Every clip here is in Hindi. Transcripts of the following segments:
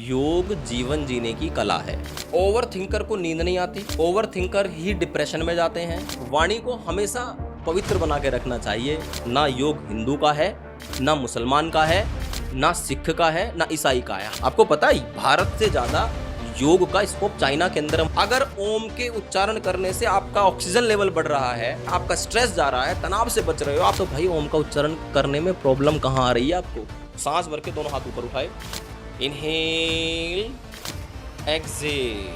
योग जीवन जीने की कला है। ओवर थिंकर को नींद नहीं आती, ओवर थिंकर ही डिप्रेशन में जाते हैं। वाणी को हमेशा पवित्र बना के रखना चाहिए। ना योग हिंदू का है, ना मुसलमान का है, ना सिख का है, ना ईसाई का है। आपको पता है भारत से ज्यादा योग का स्कोप चाइना के अंदर। अगर ओम के उच्चारण करने से आपका ऑक्सीजन लेवल बढ़ रहा है, आपका स्ट्रेस जा रहा है, तनाव से बच रहे हो आप, तो भाई ओम का उच्चारण करने में प्रॉब्लम कहाँ आ रही है आपको। सांस भर के दोनों हाथ ऊपर उठाए, इनहेल, एक्सहेल।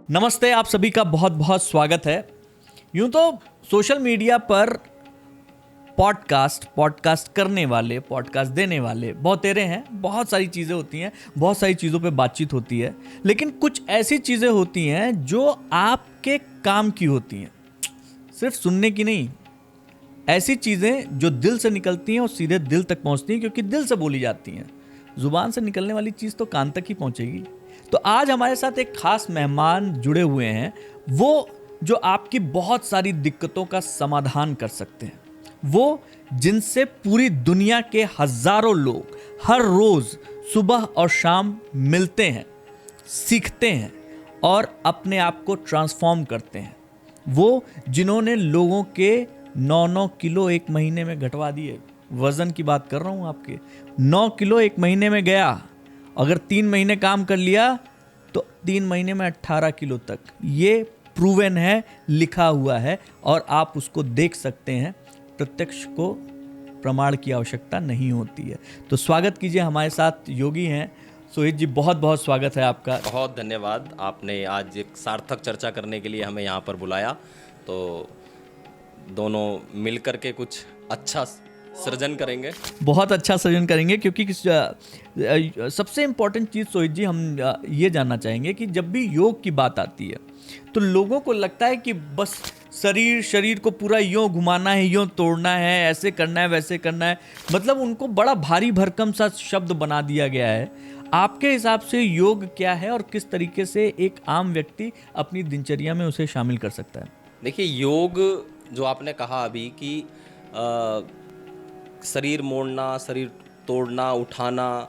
नमस्ते, आप सभी का बहुत बहुत स्वागत है। यूं तो सोशल मीडिया पर पॉडकास्ट करने वाले, पॉडकास्ट देने वाले बहुतेरे हैं। बहुत सारी चीज़ें होती हैं, बहुत सारी चीज़ों पे बातचीत होती है, लेकिन कुछ ऐसी चीज़ें होती हैं जो आपके काम की होती हैं, सिर्फ सुनने की नहीं। ऐसी चीज़ें जो दिल से निकलती हैं और सीधे दिल तक पहुंचती हैं, क्योंकि दिल से बोली जाती हैं। जुबान से निकलने वाली चीज़ तो कान तक ही पहुंचेगी। तो आज हमारे साथ एक खास मेहमान जुड़े हुए हैं, वो जो आपकी बहुत सारी दिक्कतों का समाधान कर सकते हैं, वो जिनसे पूरी दुनिया के हजारों लोग हर रोज सुबह और शाम मिलते हैं, सीखते हैं और अपने आप को ट्रांसफॉर्म करते हैं। वो जिन्होंने लोगों के 9-9 किलो एक महीने में घटवा दिए। वजन की बात कर रहा हूँ आपके। 9 किलो एक महीने में गया। अगर 3 महीने काम कर लिया तो 3 महीने में 18 किलो तक। ये प्रूवन है, लिखा हुआ है और आप उसको देख सकते हैं। प्रत्यक्ष को प्रमाण की आवश्यकता नहीं होती है। तो स्वागत कीजिए, हमारे साथ योगी हैं सोहित जी। बहुत बहुत स्वागत है आपका। बहुत धन्यवाद, आपने आज एक सार्थक चर्चा करने के लिए हमें यहाँ पर बुलाया, तो दोनों मिल करके कुछ अच्छा सृजन करेंगे। बहुत अच्छा सृजन करेंगे, क्योंकि सबसे इम्पोर्टेंट चीज़ सोहित जी हम ये जानना चाहेंगे कि जब भी योग की बात आती है तो लोगों को लगता है कि बस शरीर को पूरा यूँ घुमाना है, यूँ तोड़ना है, ऐसे करना है, वैसे करना है। मतलब उनको बड़ा भारी भरकम सा शब्द बना दिया गया है। आपके हिसाब से योग क्या है और किस तरीके से एक आम व्यक्ति अपनी दिनचर्या में उसे शामिल कर सकता है? देखिए, योग जो आपने कहा अभी कि शरीर मोड़ना, शरीर तोड़ना, उठाना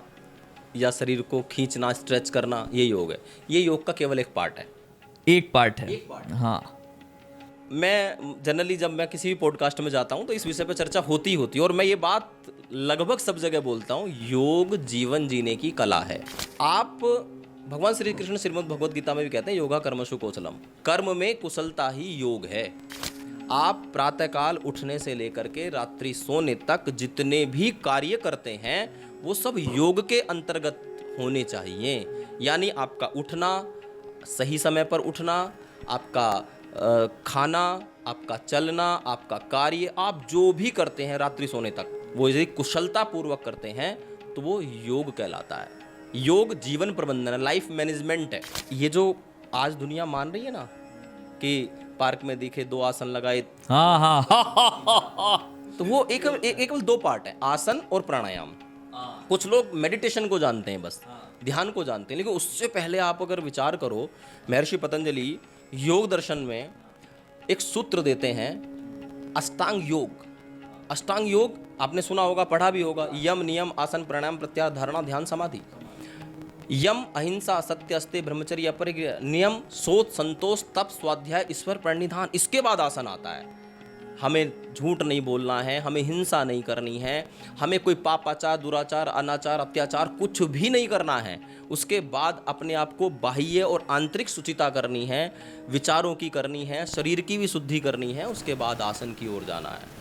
या शरीर को खींचना, स्ट्रेच करना, ये योग है। ये योग का केवल एक पार्ट है। एक पार्ट है। हाँ। मैं जनरली जब मैं किसी भी पॉडकास्ट में जाता हूँ तो इस विषय पर चर्चा होती है और मैं ये बात लगभग सब जगह बोलता हूँ, योग जीवन जीने की कला है। आप भगवान श्री कृष्ण श्रीमद् भगवद गीता में भी कहते हैं, योगा कर्मसु कौशलम, कर्म में कुशलता ही योग है। आप प्रातःकाल उठने से लेकर के रात्रि सोने तक जितने भी कार्य करते हैं वो सब योग के अंतर्गत होने चाहिए। यानी आपका उठना, सही समय पर उठना, आपका खाना, आपका चलना, आपका कार्य, आप जो भी करते हैं रात्रि सोने तक, वो यदि कुशलता पूर्वक करते हैं तो वो योग कहलाता है। योग जीवन प्रबंधन है, लाइफ मैनेजमेंट है। ये जो आज दुनिया मान रही है ना कि पार्क में दिखे 2 आसन लगाए, हाँ। तो वो केवल 2 पार्ट है, आसन और प्राणायाम। कुछ लोग मेडिटेशन को जानते हैं, बस ध्यान को जानते हैं, लेकिन उससे पहले आप अगर विचार करो, महर्षि पतंजलि योग दर्शन में एक सूत्र देते हैं, अष्टांग योग। अष्टांग योग आपने सुना होगा, पढ़ा भी होगा। यम, नियम, आसन, प्राणायाम, प्रत्याहार, धारणा, ध्यान, समाधि। यम अहिंसा, सत्य, अस्तेय, ब्रह्मचर्य, अपरिग्रह। नियम शोध, संतोष, तप, स्वाध्याय, ईश्वर प्रणिधान। इसके बाद आसन आता है। हमें झूठ नहीं बोलना है, हमें हिंसा नहीं करनी है, हमें कोई पापाचार, दुराचार, अनाचार, अत्याचार कुछ भी नहीं करना है। उसके बाद अपने आप को बाह्य और आंतरिक शुचिता करनी है, विचारों की करनी है, शरीर की भी शुद्धि करनी है। उसके बाद आसन की ओर जाना है।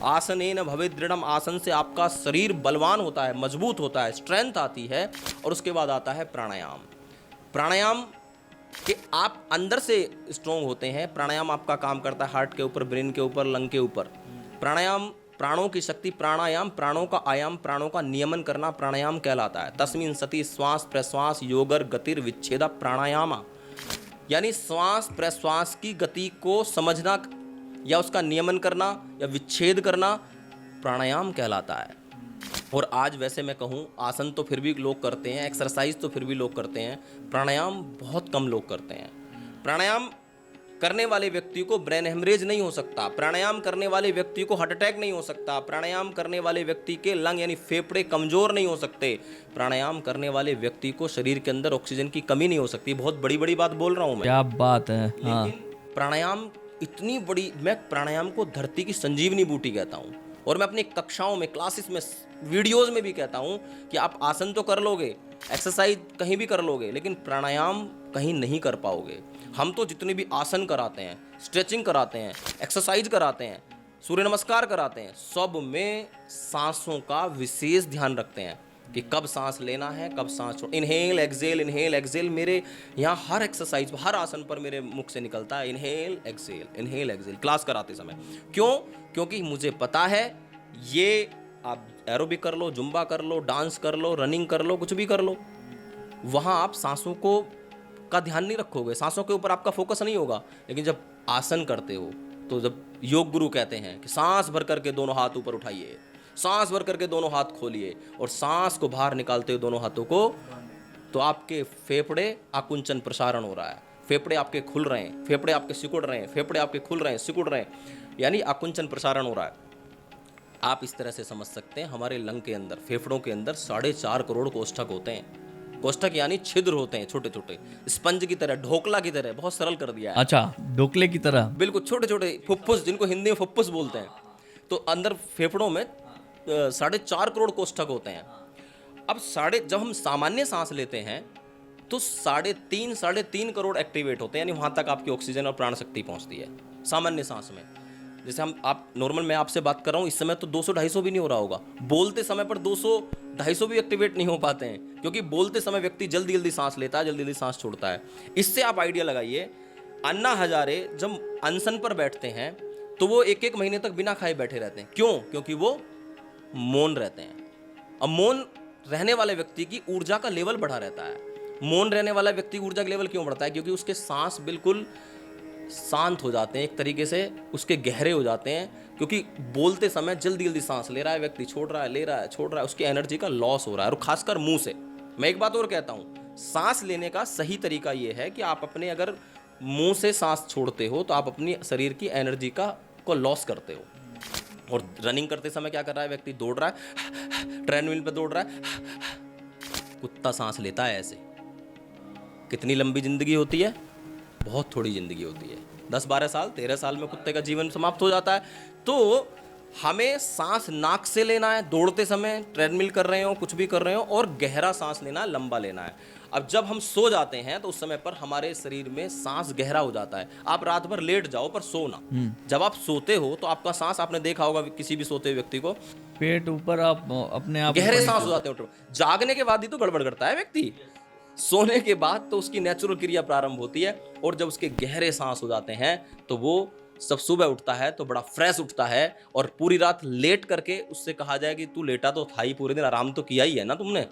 आसनेन भवेत् दृढ़म्, आसन से आपका शरीर बलवान होता है, मजबूत होता है, स्ट्रेंथ आती है। और उसके बाद आता है प्राणायाम। प्राणायाम कि आप अंदर से स्ट्रोंग होते हैं। प्राणायाम आपका काम करता है हार्ट के ऊपर, ब्रेन के ऊपर, लंग के ऊपर। प्राणायाम प्राणों की शक्ति, प्राणायाम प्राणों का आयाम, प्राणों का नियमन करना प्राणायाम कहलाता है। तस्मिन् सति श्वास प्रश्वास योगर गतिर विच्छेद प्राणायाम। यानी श्वास प्रश्वास की गति को समझना या उसका नियमन करना या विच्छेद करना प्राणायाम कहलाता है। और आज वैसे मैं कहूँ, आसन तो फिर भी लोग करते हैं, एक्सरसाइज तो फिर भी लोग करते हैं, प्राणायाम बहुत कम लोग करते हैं। प्राणायाम करने वाले व्यक्ति को ब्रेन हेमरेज नहीं हो सकता, प्राणायाम करने वाले व्यक्ति को हार्ट अटैक नहीं हो सकता, प्राणायाम करने वाले व्यक्ति के लंग यानी फेफड़े कमजोर नहीं हो सकते, प्राणायाम करने वाले व्यक्ति को शरीर के अंदर ऑक्सीजन की कमी नहीं हो सकती। बहुत बड़ी बड़ी बात बोल रहा हूँ मैं, क्या बात है। हाँ, लेकिन प्राणायाम इतनी बड़ी, मैं प्राणायाम को धरती की संजीवनी बूटी कहता हूँ, और मैं अपनी कक्षाओं में, क्लासेस में, वीडियोस में भी कहता हूँ कि आप आसन तो कर लोगे, एक्सरसाइज कहीं भी कर लोगे, लेकिन प्राणायाम कहीं नहीं कर पाओगे। हम तो जितने भी आसन कराते हैं, स्ट्रेचिंग कराते हैं, एक्सरसाइज कराते हैं, सूर्य नमस्कार कराते हैं, सब में सांसों का विशेष ध्यान रखते हैं कि कब सांस लेना है, कब सांस छोड़, इनहेल एक्सेल। मेरे यहाँ हर एक्सरसाइज, हर आसन पर मेरे मुख से निकलता है इनहेल एक्सेल क्लास कराते समय। क्यों? क्योंकि मुझे पता है ये आप एरोबिक कर लो, जुम्बा कर लो, डांस कर लो, रनिंग कर लो, कुछ भी कर लो, वहाँ आप सांसों को का ध्यान नहीं रखोगे, सांसों के ऊपर आपका फोकस नहीं होगा। लेकिन जब आसन करते हो तो जब योग गुरु कहते हैं कि सांस भर करके दोनों हाथ ऊपर उठाइए, सांस भर करके दोनों हाथ खोलिए और सांस को बाहर निकालते हुए दोनों हाथों को, तो आपके फेफड़े आकुंचन प्रसारण हो रहा है, फेफड़े आपके खुल रहे हैं, फेफड़े आपके सिकुड़ रहे हैं, फेफड़े आपके खुल रहे हैं, सिकुड़ रहे हैं, यानी आकुंचन प्रसारण हो रहा है। आप इस तरह से समझ सकते हैं हमारे लंग के अंदर, फेफड़ों के अंदर 4.5 करोड़ कोष्ठक होते हैं। कोष्ठक यानी छिद्र होते हैं, छोटे छोटे, स्पंज की तरह, ढोकला की तरह, बहुत सरल कर दिया है। अच्छा, ढोकले की तरह। बिल्कुल छोटे छोटे फुफ्फुस, जिनको हिंदी में फुफ्फुस बोलते हैं। तो अंदर फेफड़ों में 4.5 करोड़ कोष्ठक होते हैं। अब जब हम सामान्य सांस लेते हैं तो 3.5 करोड़ एक्टिवेट होते हैं, यानी वहाँ तक आपकी ऑक्सीजन और प्राण शक्ति पहुँचती है सामान्य सांस में। जैसे आप नॉर्मल, मैं आपसे बात कर रहा हूँ इस समय तो 200-250 भी नहीं हो रहा होगा, बोलते समय पर 200-250 भी एक्टिवेट नहीं हो पाते हैं, क्योंकि बोलते समय व्यक्ति जल्दी जल्दी सांस लेता है, जल्दी जल्दी सांस छोड़ता है। इससे आप आइडिया लगाइए, अन्ना हजारे जब अनशन पर बैठते हैं तो वो 1-1 महीने तक बिना खाए बैठे रहते हैं। क्यों? क्योंकि वो मौन रहते हैं। अब मौन रहने वाले व्यक्ति की ऊर्जा का लेवल बढ़ा रहता है। मौन रहने वाला व्यक्ति की ऊर्जा का लेवल क्यों बढ़ता है? क्योंकि उसके सांस बिल्कुल शांत हो जाते हैं, एक तरीके से उसके गहरे हो जाते हैं, क्योंकि बोलते समय जल्दी जल्दी सांस ले रहा है व्यक्ति, छोड़ रहा है, ले रहा है, छोड़ रहा है, उसकी एनर्जी का लॉस हो रहा है, और खासकर मुंह से। मैं एक बात और कहता हूँ, सांस लेने का सही तरीका ये है कि आप अपने अगर मुंह से सांस छोड़ते हो तो आप अपनी शरीर की एनर्जी को लॉस करते हो। और रनिंग करते समय क्या कर रहा है व्यक्ति? दौड़ रहा है, ट्रेडमिल पे दौड़ रहा है, कुत्ता सांस लेता है ऐसे। कितनी लंबी जिंदगी होती है? बहुत थोड़ी जिंदगी होती है, 10-12 साल, 13 साल में कुत्ते का जीवन समाप्त हो जाता है। तो हमें सांस नाक से लेना है, दौड़ते समय, ट्रेडमिल कर रहे हो, कुछ भी कर रहे हो, और गहरा सांस लेना है, लंबा लेना है। अब जब हम सो जाते हैं तो उस समय पर हमारे शरीर में सांस गहरा हो जाता है। आप रात भर लेट जाओ पर सो ना। जब आप सोते हो तो आपका सांस, आपने देखा होगा किसी भी सोते हुए व्यक्ति को, पेट ऊपर, आप अपने आप गहरे सांस हो जाते हैं। जागने के बाद ही तो गड़बड़ करता है व्यक्ति, सोने के बाद तो उसकी नेचुरल क्रिया प्रारंभ होती है। और जब उसके गहरे सांस हो जाते हैं तो वो सब सुबह उठता है तो बड़ा फ्रेश उठता है। और पूरी रात लेट करके उससे कहा जाए कि तू लेटा तो था ही, पूरे दिन आराम तो किया ही है ना तुमने,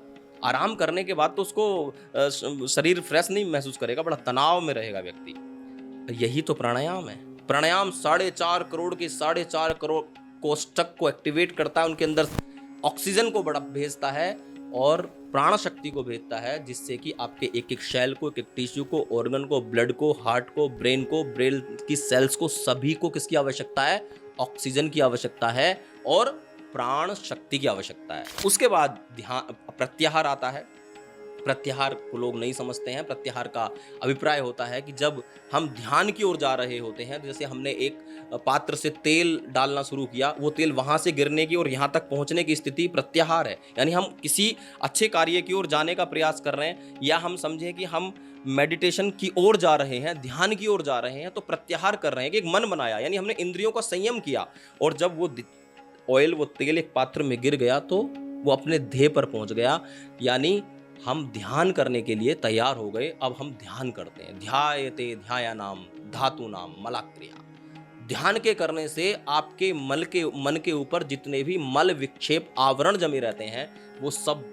आराम करने के बाद तो उसको शरीर फ्रेश नहीं महसूस करेगा, बड़ा तनाव में रहेगा व्यक्ति। यही तो प्राणायाम है। प्राणायाम 4.5 करोड़ के 4.5 करोड़ कोष्ठक को एक्टिवेट करता है, उनके अंदर ऑक्सीजन को बड़ा भेजता है और प्राण शक्ति को भेजता है, जिससे कि आपके एक एक सेल को, एक एक टिश्यू को, ऑर्गन को, ब्लड को, हार्ट को, ब्रेन की सेल्स को, सभी को किसकी आवश्यकता है? ऑक्सीजन की आवश्यकता है और प्राण शक्ति की आवश्यकता है। उसके बाद ध्यान, प्रत्याहार आता है। प्रत्याहार को लोग नहीं समझते हैं। प्रत्याहार का अभिप्राय होता है कि जब हम ध्यान की ओर जा रहे होते हैं, जैसे हमने एक पात्र से तेल डालना शुरू किया, वो तेल वहाँ से गिरने की और यहाँ तक पहुँचने की स्थिति प्रत्याहार है। यानी हम किसी अच्छे कार्य की ओर जाने का प्रयास कर रहे हैं, या हम समझें कि हम मेडिटेशन की ओर जा रहे हैं, ध्यान की ओर जा रहे हैं, तो प्रत्याहार कर रहे हैं कि एक मन बनाया, यानी हमने इंद्रियों का संयम किया। और जब वो ऑयल, वो तेल एक पात्र में गिर गया तो वो अपने ध्येय पर पहुँच गया, यानी हम ध्यान करने के लिए तैयार हो गए। अब हम ध्यान करते हैं। ध्यायते ध्यायानाम धातु नाम मलाक्रिया। ध्यान के करने से आपके मन के ऊपर जितने भी मल विक्षेप आवरण जमे रहते हैं वो सब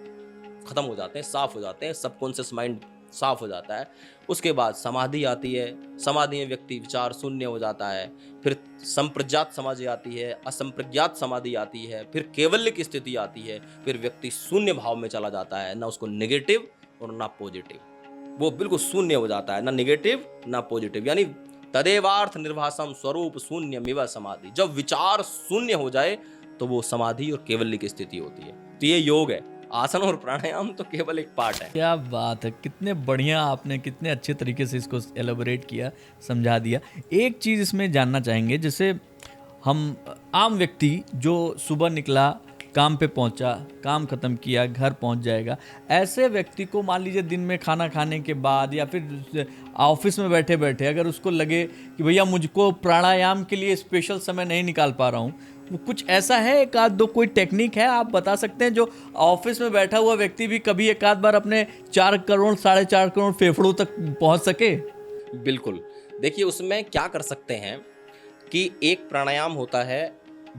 खत्म हो जाते हैं, साफ हो जाते हैं। सबकॉन्शियस माइंड साफ हो जाता है। उसके बाद समाधि आती है। समाधि में व्यक्ति विचार शून्य हो जाता है। फिर संप्रज्ञात समाधि आती है, असंप्रज्ञात समाधि आती है, फिर केवल्य की स्थिति आती है। फिर व्यक्ति शून्य भाव में चला जाता है, ना उसको नेगेटिव और ना पॉजिटिव, वो बिल्कुल शून्य हो जाता है, ना नेगेटिव ना पॉजिटिव, यानी तदेवार्थ निर्भासम स्वरूप शून्यमिव समाधि। जब विचार शून्य हो जाए तो वो समाधि और केवल्य की स्थिति होती है। तो ये योग है। आसन और प्राणायाम तो केवल एक पार्ट है। क्या बात है, कितने बढ़िया आपने कितने अच्छे तरीके से इसको एलोबरेट किया, समझा दिया। एक चीज़ इसमें जानना चाहेंगे, जैसे हम आम व्यक्ति जो सुबह निकला, काम पे पहुंचा, काम खत्म किया, घर पहुंच जाएगा, ऐसे व्यक्ति को मान लीजिए दिन में खाना खाने के बाद या फिर ऑफिस में बैठे बैठे अगर उसको लगे कि भैया मुझको प्राणायाम के लिए स्पेशल समय नहीं निकाल पा रहा हूँ, वो कुछ ऐसा है, एक आध दो कोई टेक्निक है आप बता सकते हैं जो ऑफिस में बैठा हुआ व्यक्ति भी कभी एक आध बार अपने 4 करोड़ 4.5 करोड़ फेफड़ों तक पहुंच सके? बिल्कुल। देखिए उसमें क्या कर सकते हैं कि एक प्राणायाम होता है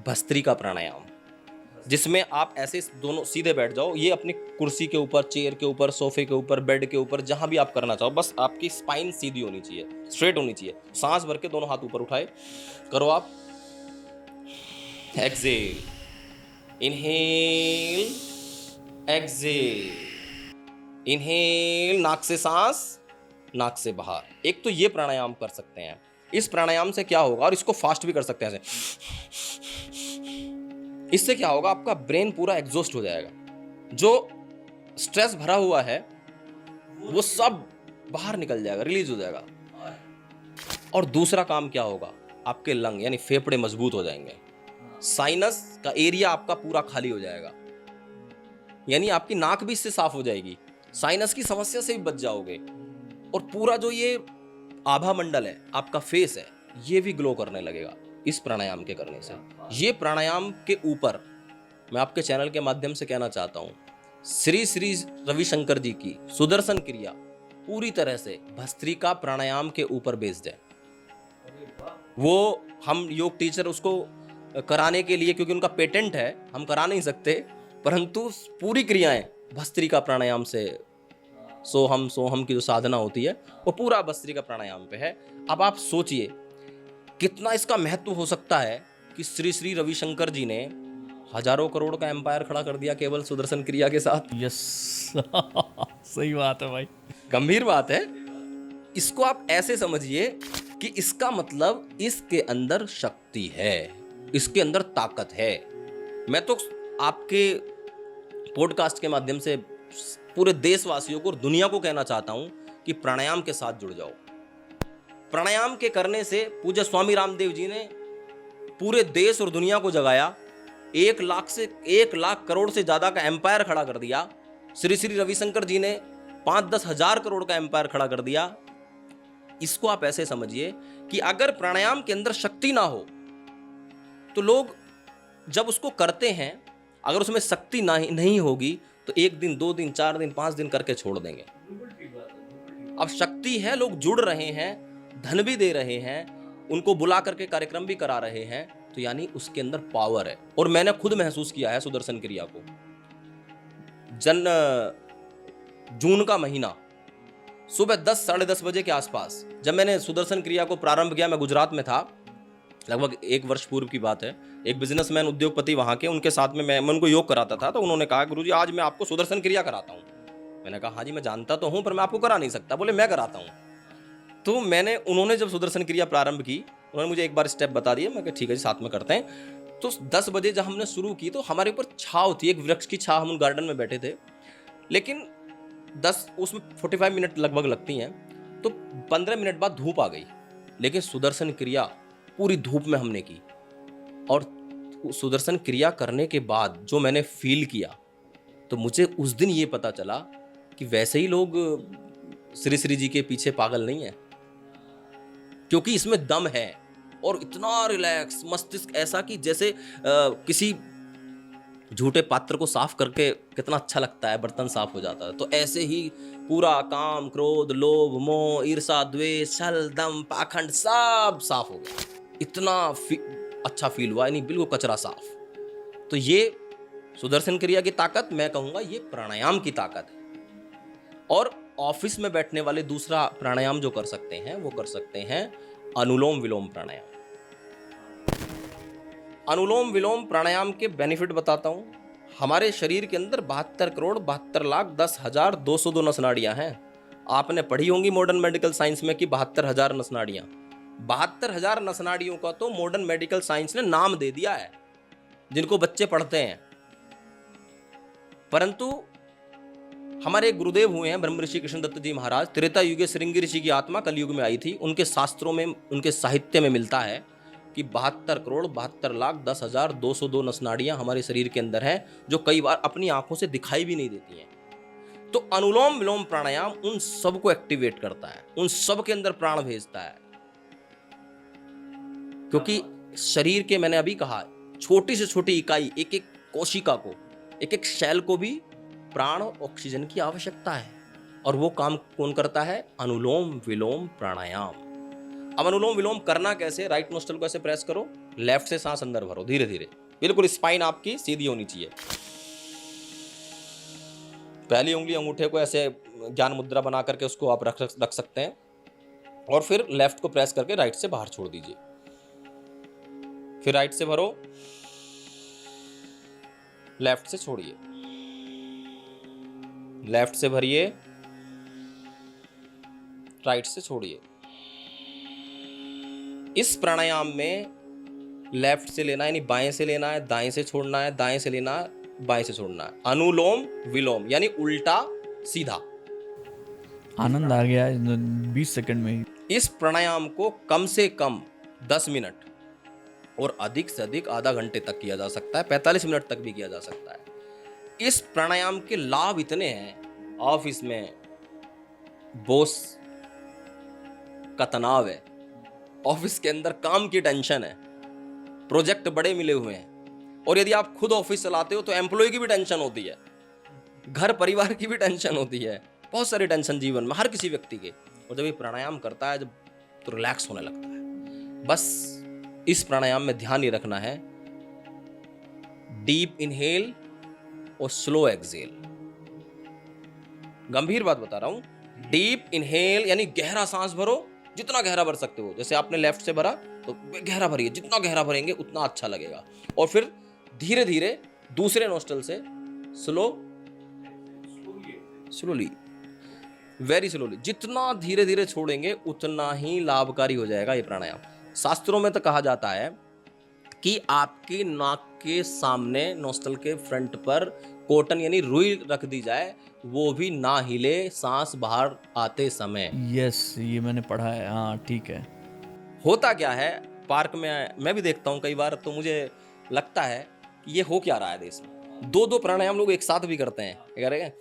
भस्त्रिका प्राणायाम, जिसमें आप ऐसे दोनों सीधे बैठ जाओ, ये अपनी कुर्सी के ऊपर, चेयर के ऊपर, सोफे के ऊपर, बेड के ऊपर, जहां भी आप करना चाहो, बस आपकी स्पाइन सीधी होनी चाहिए, स्ट्रेट होनी चाहिए। सांस भर के दोनों हाथ ऊपर उठाए, करो आप एक्सेल, इनहेल, एक्सेल, इनहेल, नाक से सांस, नाक से बाहर। एक तो ये प्राणायाम कर सकते हैं। इस प्राणायाम से क्या होगा, और इसको फास्ट भी कर सकते हैं ऐसे, इससे क्या होगा, आपका ब्रेन पूरा एग्जॉस्ट हो जाएगा, जो स्ट्रेस भरा हुआ है वो सब बाहर निकल जाएगा, रिलीज हो जाएगा। और दूसरा काम क्या होगा, आपके लंग यानी फेफड़े मजबूत हो जाएंगे, साइनस का एरिया आपका पूरा खाली हो जाएगा, यानी आपकी नाक भी इससे साफ हो जाएगी, साइनस की समस्या से भी बच जाओगे, और पूरा जो ये आभा मंडल है, आपका फेस है, ये भी ग्लो करने लगेगा इस प्राणायाम के करने से। ये प्राणायाम के ऊपर मैं आपके चैनल के माध्यम से कहना चाहता हूँ, श्री श्री रविशंकर जी की सुदर्शन क्रिया पूरी तरह से भस्त्रिका प्राणायाम के ऊपर बेस्ड है। वो हम योग टीचर उसको कराने के लिए, क्योंकि उनका पेटेंट है, हम करा नहीं सकते, परंतु पूरी क्रियाएं भस्त्रिका प्राणायाम से, सोहम की जो साधना होती है वो पूरा भस्त्रिका प्राणायाम पे है। अब आप सोचिए कितना इसका महत्व हो सकता है कि श्री श्री रविशंकर जी ने हजारों करोड़ का एम्पायर खड़ा कर दिया केवल सुदर्शन क्रिया के साथ। यस सही बात है भाई, गंभीर बात है। इसको आप ऐसे समझिए कि इसका मतलब इसके अंदर शक्ति है, इसके अंदर ताकत है। मैं तो आपके पॉडकास्ट के माध्यम से पूरे देशवासियों को और दुनिया को कहना चाहता हूं कि प्राणायाम के साथ जुड़ जाओ। प्राणायाम के करने से पूज्य स्वामी रामदेव जी ने पूरे देश और दुनिया को जगाया, 1 लाख करोड़ से ज्यादा का एम्पायर खड़ा कर दिया। श्री श्री रविशंकर जी ने 5-10 हजार करोड़ का एम्पायर खड़ा कर दिया। इसको आप ऐसे समझिए कि अगर प्राणायाम के अंदर शक्ति ना हो तो लोग जब उसको करते हैं, अगर उसमें शक्ति नहीं होगी तो 1 दिन 2 दिन 4 दिन 5 दिन करके छोड़ देंगे। अब शक्ति है, लोग जुड़ रहे हैं, धन भी दे रहे हैं, उनको बुला करके कार्यक्रम भी करा रहे हैं, तो यानी उसके अंदर पावर है। और मैंने खुद महसूस किया है सुदर्शन क्रिया को। जून का महीना सुबह 10 साढ़े 10 बजे के आसपास जब मैंने सुदर्शन क्रिया को प्रारंभ किया, मैं गुजरात में था, लगभग 1 वर्ष पूर्व की बात है। एक बिजनेसमैन उद्योगपति वहां के, उनके साथ में मैं उनको योग कराता था, तो उन्होंने कहा गुरुजी आज मैं आपको सुदर्शन क्रिया कराता हूँ। मैंने कहा हाँ जी मैं जानता तो हूँ, पर मैं आपको करा नहीं सकता। बोले मैं कराता हूँ। तो उन्होंने जब सुदर्शन क्रिया प्रारंभ की, उन्होंने मुझे एक बार स्टेप बता दिया। मैं कहा ठीक है जी साथ में करते हैं। तो 10 बजे जब हमने शुरू की तो हमारे ऊपर छाव थी, एक वृक्ष की छाव, हम गार्डन में बैठे थे, लेकिन उसमें 45 मिनट लगभग लगती हैं, तो 15 मिनट बाद धूप आ गई। लेकिन सुदर्शन क्रिया पूरी धूप में हमने की, और सुदर्शन क्रिया करने के बाद जो मैंने फील किया, तो मुझे उस दिन ये पता चला कि वैसे ही लोग श्री श्री जी के पीछे पागल नहीं है, क्योंकि इसमें दम है। और इतना रिलैक्स मस्तिष्क, ऐसा कि जैसे किसी झूठे पात्र को साफ करके कितना अच्छा लगता है, बर्तन साफ हो जाता है, तो ऐसे ही पूरा काम, क्रोध, लोभ, मोह, ईर्षा, द्वेष, छल, दम, पाखंड सब साफ हो गया। इतना अच्छा फील हुआ, यानी बिल्कुल कचरा साफ। तो ये सुदर्शन क्रिया की ताकत, मैं कहूँगा ये प्राणायाम की ताकत है। और ऑफिस में बैठने वाले दूसरा प्राणायाम जो कर सकते हैं, वो कर सकते हैं अनुलोम विलोम प्राणायाम। अनुलोम विलोम प्राणायाम के बेनिफिट बताता हूं। हमारे शरीर के अंदर 72 करोड़ 72 लाख 10,202 नस नाड़ियां हैं। आपने पढ़ी होंगी मॉडर्न मेडिकल साइंस में कि 72,000 नस नाड़ियां। 72,000 नसनाड़ियों का तो मॉडर्न मेडिकल साइंस ने नाम दे दिया है, जिनको बच्चे पढ़ते हैं। परंतु हमारे एक गुरुदेव हुए हैं ब्रह्म ऋषि कृष्णदत्त जी महाराज, त्रेता युग श्रृंगी ऋषि की आत्मा कलयुग में आई थी। उनके शास्त्रों में, उनके साहित्य में मिलता है कि 72,72,10,202 नसनाड़ियां हमारे शरीर के अंदर हैं, जो कई बार अपनी आंखों से दिखाई भी नहीं देती हैं। तो अनुलोम विलोम प्राणायाम उन सब को एक्टिवेट करता है, उन सब के अंदर प्राण भेजता है। क्योंकि शरीर के, मैंने अभी कहा, छोटी से छोटी इकाई, एक एक कोशिका को, एक एक सेल को भी प्राण और ऑक्सीजन की आवश्यकता है। और वो काम कौन करता है? अनुलोम विलोम प्राणायाम। अब अनुलोम विलोम करना कैसे? राइट नोस्ट्रल को ऐसे प्रेस करो, लेफ्ट से सांस अंदर भरो धीरे धीरे, बिल्कुल स्पाइन आपकी सीधी होनी चाहिए। पहली उंगली अंगूठे को ऐसे ज्ञान मुद्रा बना करके उसको आप रख सकते हैं, और फिर लेफ्ट को प्रेस करके राइट से बाहर छोड़ दीजिए। फिर राइट से भरो, लेफ्ट से छोड़िए, लेफ्ट से भरिए, राइट से छोड़िए। इस प्राणायाम में लेफ्ट से लेना है, यानी बाएं से लेना है, दाएं से छोड़ना है, दाएं से लेना है, बाएं से छोड़ना है। अनुलोम विलोम यानी उल्टा सीधा। आनंद आ गया 20 सेकंड में ही। इस प्राणायाम को कम से कम 10 मिनट और अधिक से अधिक आधा घंटे तक किया जा सकता है, 45 मिनट तक भी किया जा सकता है। इस प्राणायाम के लाभ इतने हैं, ऑफिस में बॉस का तनाव है, ऑफिस के अंदर काम की टेंशन है, प्रोजेक्ट बड़े मिले हुए हैं, और यदि आप खुद ऑफिस चलाते हो तो एम्प्लॉय की भी टेंशन होती है, घर परिवार की भी टेंशन होती है, बहुत सारी टेंशन जीवन में हर किसी व्यक्ति के। और जब ये प्राणायाम करता है, जब तो रिलैक्स होने लगता है। बस इस प्राणायाम में ध्यान ये रखना है, डीप इनहेल और स्लो एक्सहेल। गंभीर बात बता रहा हूं, डीप इनहेल यानी गहरा सांस भरो, जितना गहरा भर सकते हो। जैसे आपने लेफ्ट से भरा तो गहरा भरिए, जितना गहरा भरेंगे उतना अच्छा लगेगा। और फिर धीरे धीरे दूसरे नोस्ट्रल से स्लोली, वेरी स्लोली, जितना धीरे धीरे छोड़ेंगे उतना ही लाभकारी हो जाएगा ये प्राणायाम। शास्त्रों में तो कहा जाता है कि आपकी नाक के सामने नोस्ट्रल के फ्रंट पर कॉटन यानी रुई रख दी जाए, वो भी ना हिले सांस बाहर आते समय। यस, ये मैंने पढ़ा है। हाँ ठीक है। होता क्या है, पार्क में मैं भी देखता हूँ कई बार, तो मुझे लगता है कि ये हो क्या रहा है देश में। 2-2 प्राणायाम लोग एक साथ भी करते हैं। क्या करेंगे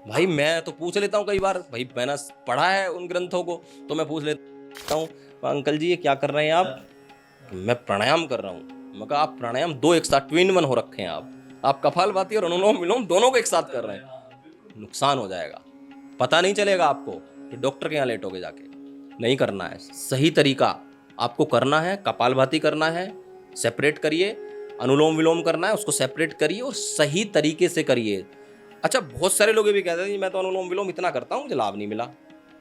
भाई? मैं तो पूछ लेता हूँ कई बार, भाई मैंने पढ़ा है उन ग्रंथों को, तो मैं पूछ लेता हूँ, अंकल जी ये क्या कर रहे हैं आप? मैं प्राणायाम कर रहा हूँ। मैं कहा आप प्राणायाम 2 एक साथ, ट्विन वन हो रखे हैं आप कपालभाति और अनुलोम विलोम दोनों को एक साथ कर रहे हैं, नुकसान हो जाएगा, पता नहीं चलेगा आपको कि डॉक्टर के यहाँ लेटोगे जाके। नहीं करना है, सही तरीका आपको करना है। कपालभाति करना है, सेपरेट करिए, अनुलोम विलोम करना है, उसको सेपरेट करिए और सही तरीके से करिए। अच्छा, बहुत सारे लोग ये भी कहते हैं मैं तो अनुलोम विलोम इतना करता हूँ, मुझे लाभ नहीं मिला।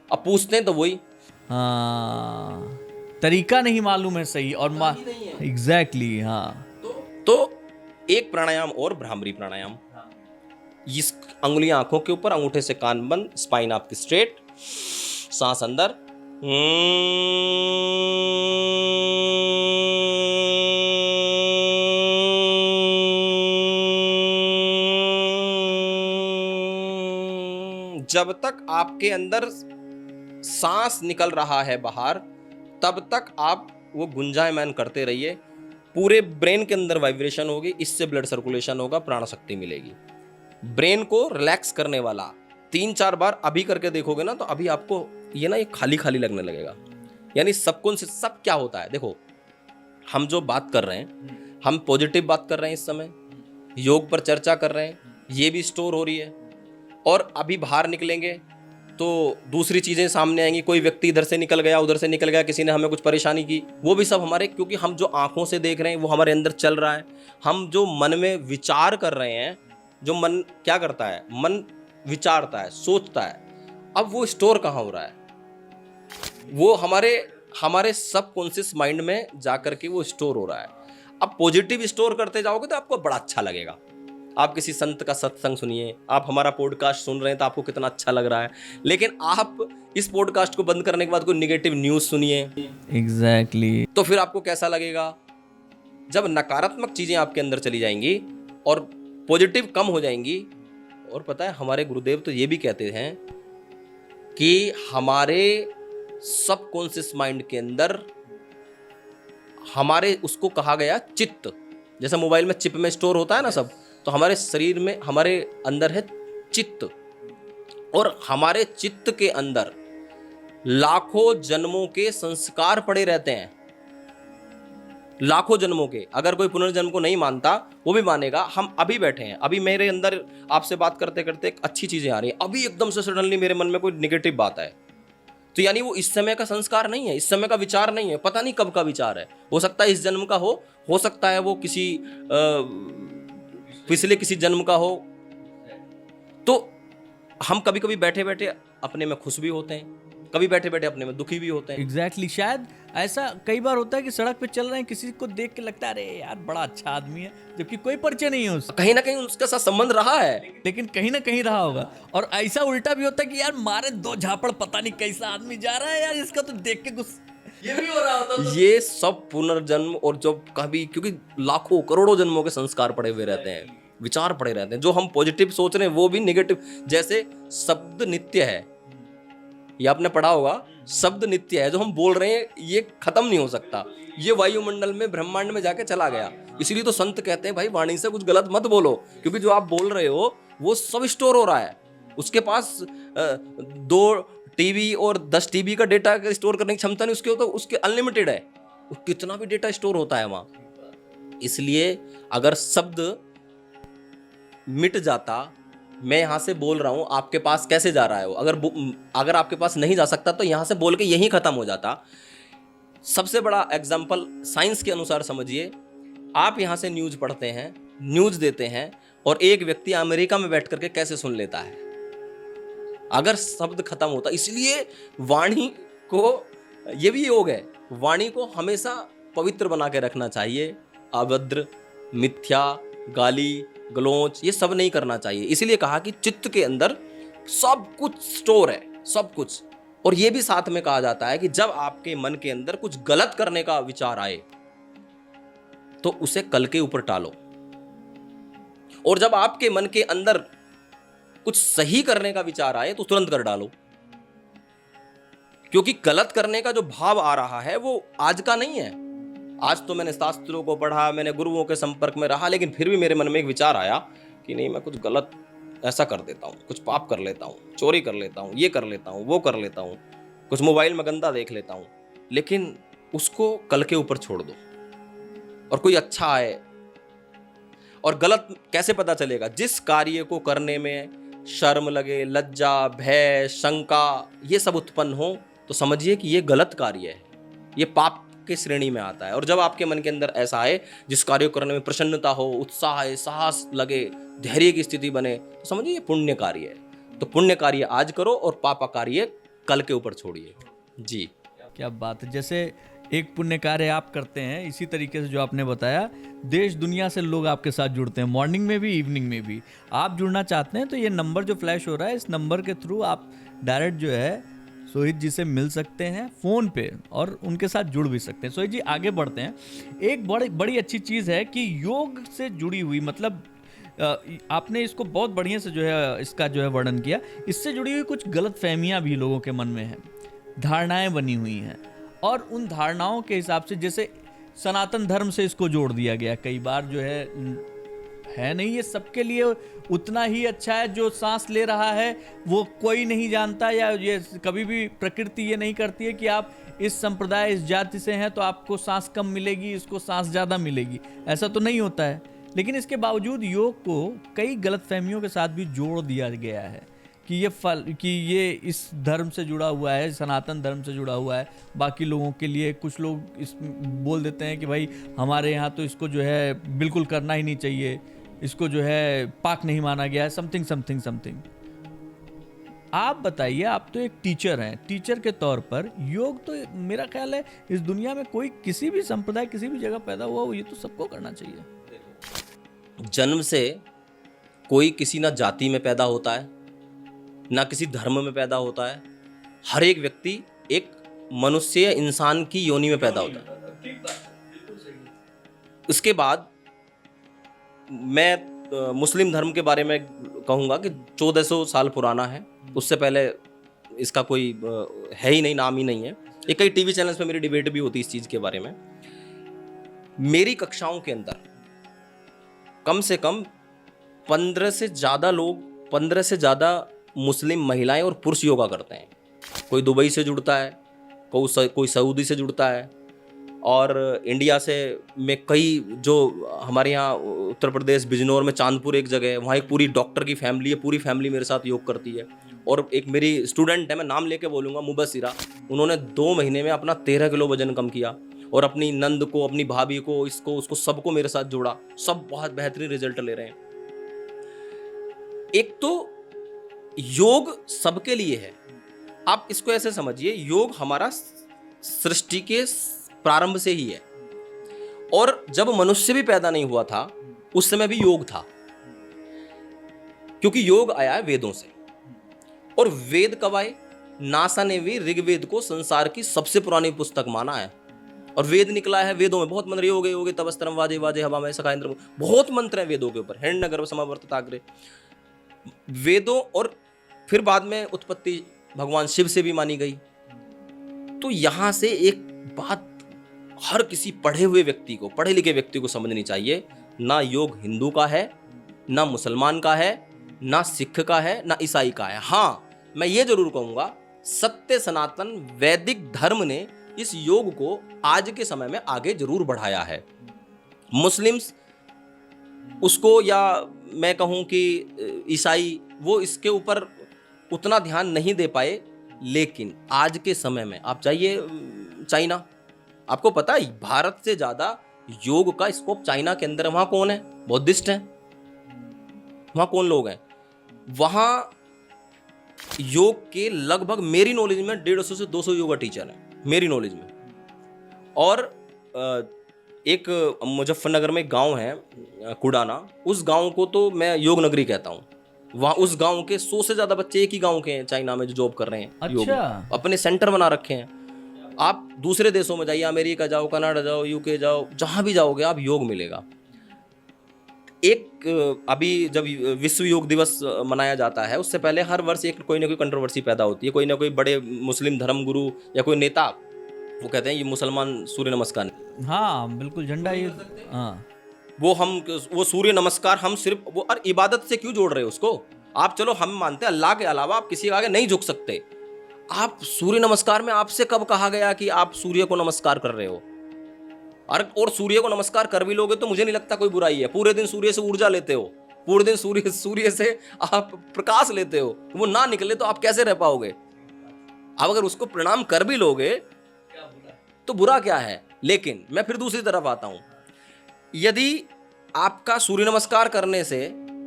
अब पूछते हैं तो वही, हाँ, तरीका नहीं मालूम है सही, और एग्जैक्टली हाँ। तो एक प्राणायाम और भ्रामरी प्राणायाम, इस अंगुलियां आंखों के ऊपर, अंगूठे से कान बंद, स्पाइन आपकी स्ट्रेट, सांस अंदर, जब तक आपके अंदर सांस निकल रहा है बाहर, तब तक आप वो गुंजायमान करते रहिए। पूरे ब्रेन के अंदर वाइब्रेशन होगी, इससे ब्लड सर्कुलेशन होगा, प्राण शक्ति मिलेगी। ब्रेन को रिलैक्स करने वाला 3-4 बार अभी करके देखोगे ना, तो अभी आपको ये ना ये खाली खाली लगने लगेगा। यानी सबकॉन्शियस, सब क्या होता है, देखो हम जो बात कर रहे हैं, हम पॉजिटिव बात कर रहे हैं, इस समय योग पर चर्चा कर रहे हैं, ये भी स्टोर हो रही है। और अभी बाहर निकलेंगे तो दूसरी चीज़ें सामने आएंगी, कोई व्यक्ति इधर से निकल गया, उधर से निकल गया, किसी ने हमें कुछ परेशानी की, वो भी सब हमारे, क्योंकि हम जो आंखों से देख रहे हैं वो हमारे अंदर चल रहा है। हम जो मन में विचार कर रहे हैं, जो मन क्या करता है, मन विचारता है, सोचता है, अब वो स्टोर कहाँ हो रहा है, वो हमारे सबकॉन्शियस माइंड में जा करके वो स्टोर हो रहा है। अब पॉजिटिव स्टोर करते जाओगे तो आपको बड़ा अच्छा लगेगा, आप किसी संत का सत्संग सुनिए, आप हमारा पॉडकास्ट सुन रहे हैं तो आपको कितना अच्छा लग रहा है, लेकिन आप इस पॉडकास्ट को बंद करने के बाद कोई निगेटिव न्यूज़ सुनिए, एग्जैक्टली तो फिर आपको कैसा लगेगा? जब नकारात्मक चीज़ें आपके अंदर चली जाएंगी और पॉजिटिव कम हो जाएंगी। और पता है हमारे गुरुदेव तो ये भी कहते हैं कि हमारे सबकॉन्शियस माइंड के अंदर हमारे उसको कहा गया चित्त, जैसे मोबाइल में चिप में स्टोर होता है ना सब, तो हमारे शरीर में हमारे अंदर है चित्त, और हमारे चित्त के अंदर लाखों जन्मों के संस्कार पड़े रहते हैं, लाखों जन्मों के। अगर कोई पुनर्जन्म को नहीं मानता वो भी मानेगा। हम अभी बैठे हैं, अभी मेरे अंदर आपसे बात करते करते अच्छी चीजें आ रही हैं, अभी एकदम से सडनली मेरे मन में कोई नेगेटिव बात है, तो यानी वो इस समय का संस्कार नहीं है, इस समय का विचार नहीं है, पता नहीं कब का विचार है। हो सकता है इस जन्म का हो सकता है वो किसी पिछले किसी जन्म का हो। तो हम कभी कभी बैठे बैठे अपने में खुश भी होते हैं, कभी बैठे बैठे अपने में दुखी भी होते हैं। एग्जैक्टली शायद ऐसा कई बार होता है कि सड़क पे चल रहे हैं, किसी को देख के लगता है अरे यार बड़ा अच्छा आदमी है, जबकि कोई परिचय नहीं है उसका, कहीं ना कहीं उसके साथ संबंध रहा है, लेकिन कहीं ना कहीं रहा होगा। और ऐसा उल्टा भी होता है कि यार मारे दो झापड़, पता नहीं कैसा आदमी जा रहा है यार, इसका तो देख के कुछ ये भी हो रहा होता है। ये सब पुनर्जन्म और जो कभी, क्योंकि लाखों करोड़ों जन्मों के संस्कार पड़े हुए रहते हैं, विचार पड़े रहते हैं, जो हम पॉजिटिव सोच रहे हैं वो भी निगेटिव। जैसे शब्द नित्य है, ये आपने पढ़ा होगा, शब्द नित्य है, जो हम बोल रहे हैं ये खत्म नहीं हो सकता, ये वायुमंडल में ब्रह्मांड में जाके चला गया। इसीलिए तो संत कहते हैं भाई वाणी से कुछ गलत मत बोलो, क्योंकि जो आप बोल रहे हो वो सब स्टोर हो रहा है। उसके पास 2 टीबी और 10 टीबी का डेटा स्टोर करने की क्षमता नहीं उसके, तो उसके अनलिमिटेड है, कितना भी डेटा स्टोर होता है वहाँ। इसलिए अगर शब्द मिट जाता, मैं यहाँ से बोल रहा हूँ आपके पास कैसे जा रहा है वो, अगर आपके पास नहीं जा सकता तो यहाँ से बोल के यहीं खत्म हो जाता। सबसे बड़ा एग्जाम्पल साइंस के अनुसार समझिए, आप यहाँ से न्यूज़ पढ़ते हैं, न्यूज़ देते हैं, और एक व्यक्ति अमेरिका में बैठ करके कैसे सुन लेता है अगर शब्द खत्म होता। इसलिए वाणी को, ये भी योग है, वाणी को हमेशा पवित्र बना के रखना चाहिए। अभद्र, मिथ्या, गाली गलौच ये सब नहीं करना चाहिए। इसीलिए कहा कि चित्त के अंदर सब कुछ स्टोर है, सब कुछ। और ये भी साथ में कहा जाता है कि जब आपके मन के अंदर कुछ गलत करने का विचार आए तो उसे कल के ऊपर टालो, और जब आपके मन के अंदर कुछ सही करने का विचार आए तो तुरंत कर डालो, क्योंकि गलत करने का जो भाव आ रहा है वो आज का नहीं है। आज तो मैंने शास्त्रों को पढ़ा, मैंने गुरुओं के संपर्क में रहा, लेकिन फिर भी मेरे मन में एक विचार आया कि नहीं, मैं कुछ गलत ऐसा कर देता हूँ, कुछ पाप कर लेता हूँ, चोरी कर लेता हूँ, ये कर लेता हूँ, वो कर लेता हूँ, कुछ मोबाइल में गंदा देख लेता हूँ, लेकिन उसको कल के ऊपर छोड़ दो और कोई अच्छा आए। और गलत कैसे पता चलेगा? जिस कार्य को करने में शर्म लगे, लज्जा, भय, शंका ये सब उत्पन्न हो तो समझिए कि ये गलत कार्य है, ये पाप के श्रेणी में आता है। और जब आपके मन के अंदर ऐसा आए, जिस कार्य करने में प्रसन्नता हो, उत्साह है, साहस लगे, धैर्य की स्थिति बने, तो समझिए ये पुण्य कार्य है। तो पुण्य कार्य आज करो और पाप कार्य कल के ऊपर छोड़िए। जी, क्या बात है। जैसे एक पुण्य कार्य आप करते हैं, इसी तरीके से जो आपने बताया, देश दुनिया से लोग आपके साथ जुड़ते हैं, मॉर्निंग में भी, इवनिंग में भी। आप जुड़ना चाहते हैं तो ये नंबर जो फ्लैश हो रहा है, इस नंबर के थ्रू आप डायरेक्ट जो है सोहित जी से मिल सकते हैं फ़ोन पे और उनके साथ जुड़ भी सकते हैं। सोहित जी आगे बढ़ते हैं। एक बड़ी अच्छी चीज़ है कि योग से जुड़ी हुई, मतलब आपने इसको बहुत बढ़िया से जो है इसका जो है वर्णन किया, इससे जुड़ी हुई कुछ गलत फहमियाँ भी लोगों के मन में हैं, धारणाएं बनी हुई हैं, और उन धारणाओं के हिसाब से जैसे सनातन धर्म से इसको जोड़ दिया गया कई बार, जो है नहीं ये सबके लिए उतना ही अच्छा है, जो सांस ले रहा है वो कोई नहीं जानता, या ये कभी भी प्रकृति ये नहीं करती है कि आप इस संप्रदाय, इस जाति से हैं तो आपको सांस कम मिलेगी, इसको सांस ज़्यादा मिलेगी, ऐसा तो नहीं होता है। लेकिन इसके बावजूद योग को कई गलतफहमियों के साथ भी जोड़ दिया गया है कि ये इस धर्म से जुड़ा हुआ है, सनातन धर्म से जुड़ा हुआ है, बाकी लोगों के लिए कुछ लोग इस बोल देते हैं कि भाई हमारे यहाँ तो इसको जो है बिल्कुल करना ही नहीं चाहिए, इसको जो है पाक नहीं माना गया है, समथिंग। आप बताइए, आप तो एक टीचर हैं, टीचर के तौर पर योग तो मेरा ख्याल है इस दुनिया में कोई किसी भी संप्रदाय, किसी भी जगह पैदा हुआ हो, ये तो सबको करना चाहिए। जन्म से कोई किसी ना जाति में पैदा होता है, ना किसी धर्म में पैदा होता है। हर एक व्यक्ति एक मनुष्य या इंसान की योनि में पैदा होता है। उसके बाद मैं मुस्लिम धर्म के बारे में कहूँगा कि 1400 साल पुराना है। उससे पहले इसका कोई है ही नहीं, नाम ही नहीं है। ये कई टीवी चैनल्स पे मेरी डिबेट भी होती है इस चीज़ के बारे में। मेरी कक्षाओं के अंदर कम से कम 15 से ज़्यादा मुस्लिम महिलाएं और पुरुष योगा करते हैं। कोई दुबई से जुड़ता है, कोई सऊदी से जुड़ता है, और इंडिया से में कई, जो हमारे यहाँ उत्तर प्रदेश बिजनौर में चांदपुर एक जगह है, वहाँ एक पूरी डॉक्टर की फैमिली है, पूरी फैमिली मेरे साथ योग करती है। और एक मेरी स्टूडेंट है, मैं नाम लेके बोलूँगा, मुबस्सिरा, उन्होंने 2 महीने में अपना 13 किलो वजन कम किया और अपनी नंद को, अपनी भाभी को, इसको उसको सबको मेरे साथ जोड़ा। सब बहुत बेहतरीन रिजल्ट ले रहे हैं। एक तो योग सबके लिए है। आप इसको ऐसे समझिए, योग हमारा सृष्टि के प्रारंभ से ही है, और जब मनुष्य भी पैदा नहीं हुआ था उस समय भी योग था, क्योंकि योग आया है वेदों से। और वेद कब आए? नासा ने भी ऋग्वेद को संसार की सबसे पुरानी पुस्तक माना है, और वेद निकला है। वेदों में बहुत मंत्र, योगे योगे तपस्तरम वाजे वाजे हवा में सखा इंद्र, बहुत मंत्र हैं वेदों के ऊपर। हिरण्य गर्भ समावर्तताग्रे वेदों, और फिर बाद में उत्पत्ति भगवान शिव से भी मानी गई। तो यहां से एक बात हर किसी पढ़े हुए व्यक्ति को, पढ़े लिखे व्यक्ति को समझनी चाहिए, ना योग हिंदू का है, ना मुसलमान का है, ना सिख का है, ना ईसाई का है। हाँ, मैं ये जरूर कहूंगा, सत्य सनातन वैदिक धर्म ने इस योग को आज के समय में आगे जरूर बढ़ाया है। मुस्लिम्स उसको, या मैं कहूं कि ईसाई, वो इसके ऊपर उतना ध्यान नहीं दे पाए। लेकिन आज के समय में आप जाइए चाइना, आपको पता है भारत से ज्यादा योग का स्कोप चाइना के अंदर है। वहां कौन है? बौद्धिस्ट हैं। वहां कौन लोग हैं? वहां योग के लगभग मेरी नॉलेज में 150 से 200 योगा टीचर हैं, मेरी नॉलेज में। और एक मुजफ्फरनगर में एक गांव है कुडाना, उस गांव को तो मैं योग नगरी कहता हूं। वहाँ उस गांव के 100 से ज्यादा बच्चे एक ही गांव के हैं चाइना में, जो जॉब कर रहे हैं। योग अपने सेंटर बना रखे हैं। आप दूसरे देशों में जाइए, अमेरिका जाओ, कनाडा जाओ, यूके जाओ, जहां भी जाओगे आप योग मिलेगा। एक अभी जब विश्व योग दिवस मनाया जाता है, उससे पहले हर वर्ष एक कोई ना कोई कंट्रोवर्सी पैदा होती है। कोई ना कोई बड़े मुस्लिम धर्म गुरु या कोई नेता, वो कहते हैं ये मुसलमान सूर्य नमस्कार, हाँ बिल्कुल, झंडा ये, हाँ वो सूर्य नमस्कार हम सिर्फ वो, और इबादत से क्यों जोड़ रहे हो उसको? आप चलो हम मानते हैं अल्लाह के अलावा आप किसी के आगे नहीं झुक सकते। आप सूर्य नमस्कार में आपसे कब कहा गया कि आप सूर्य को नमस्कार कर रहे हो? और सूर्य को नमस्कार कर भी लोगे तो मुझे नहीं लगता कोई बुराई है। पूरे दिन सूर्य से ऊर्जा लेते हो, पूरे दिन सूर्य से आप प्रकाश लेते हो, वो ना निकले तो आप कैसे रह पाओगे? आप अगर उसको प्रणाम कर भी लोगे तो बुरा क्या है? लेकिन मैं फिर दूसरी तरफ आता हूं, यदि आपका सूर्य नमस्कार करने से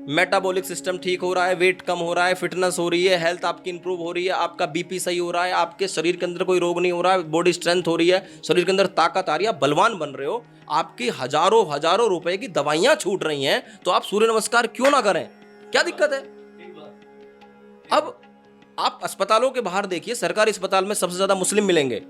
मेटाबॉलिक सिस्टम ठीक हो रहा है, वेट कम हो रहा है, फिटनेस हो रही है, हेल्थ आपकी इंप्रूव हो रही है, आपका बीपी सही हो रहा है, आपके शरीर के अंदर कोई रोग नहीं हो रहा है, बॉडी स्ट्रेंथ हो रही है, शरीर के अंदर ताकत आ रही है, बलवान बन रहे हो, आपकी हजारों रुपए की दवाइयां छूट रही हैं, तो आप सूर्य नमस्कार क्यों ना करें? क्या दिक्कत है? अब आप अस्पतालों के बाहर देखिए, सरकारी अस्पताल में सबसे ज्यादा मुस्लिम मिलेंगे।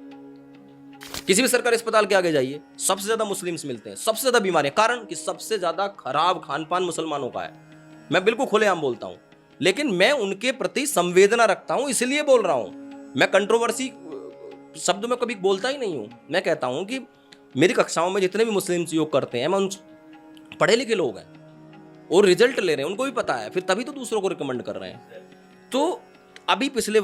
किसी भी सरकारी अस्पताल के आगे जाइए, सबसे ज्यादा मुस्लिम्स मिलते हैं, सबसे ज्यादा बीमारियां। कारण कि सबसे ज्यादा खराब खान पान मुसलमानों का है। मैं बिल्कुल खुलेआम बोलता हूं, लेकिन मैं उनके प्रति संवेदना रखता हूं, इसलिए बोल रहा हूं। मैं कंट्रोवर्सी शब्द में कभी बोलता ही नहीं हूं। मैं कहता हूं कि मेरी कक्षाओं में जितने भी मुस्लिम योग करते हैं, मैं उन पढ़े लिखे लोग हैं और रिजल्ट ले रहे हैं, उनको भी पता है, फिर तभी तो दूसरों को रिकमेंड कर रहे हैं। तो अभी पिछले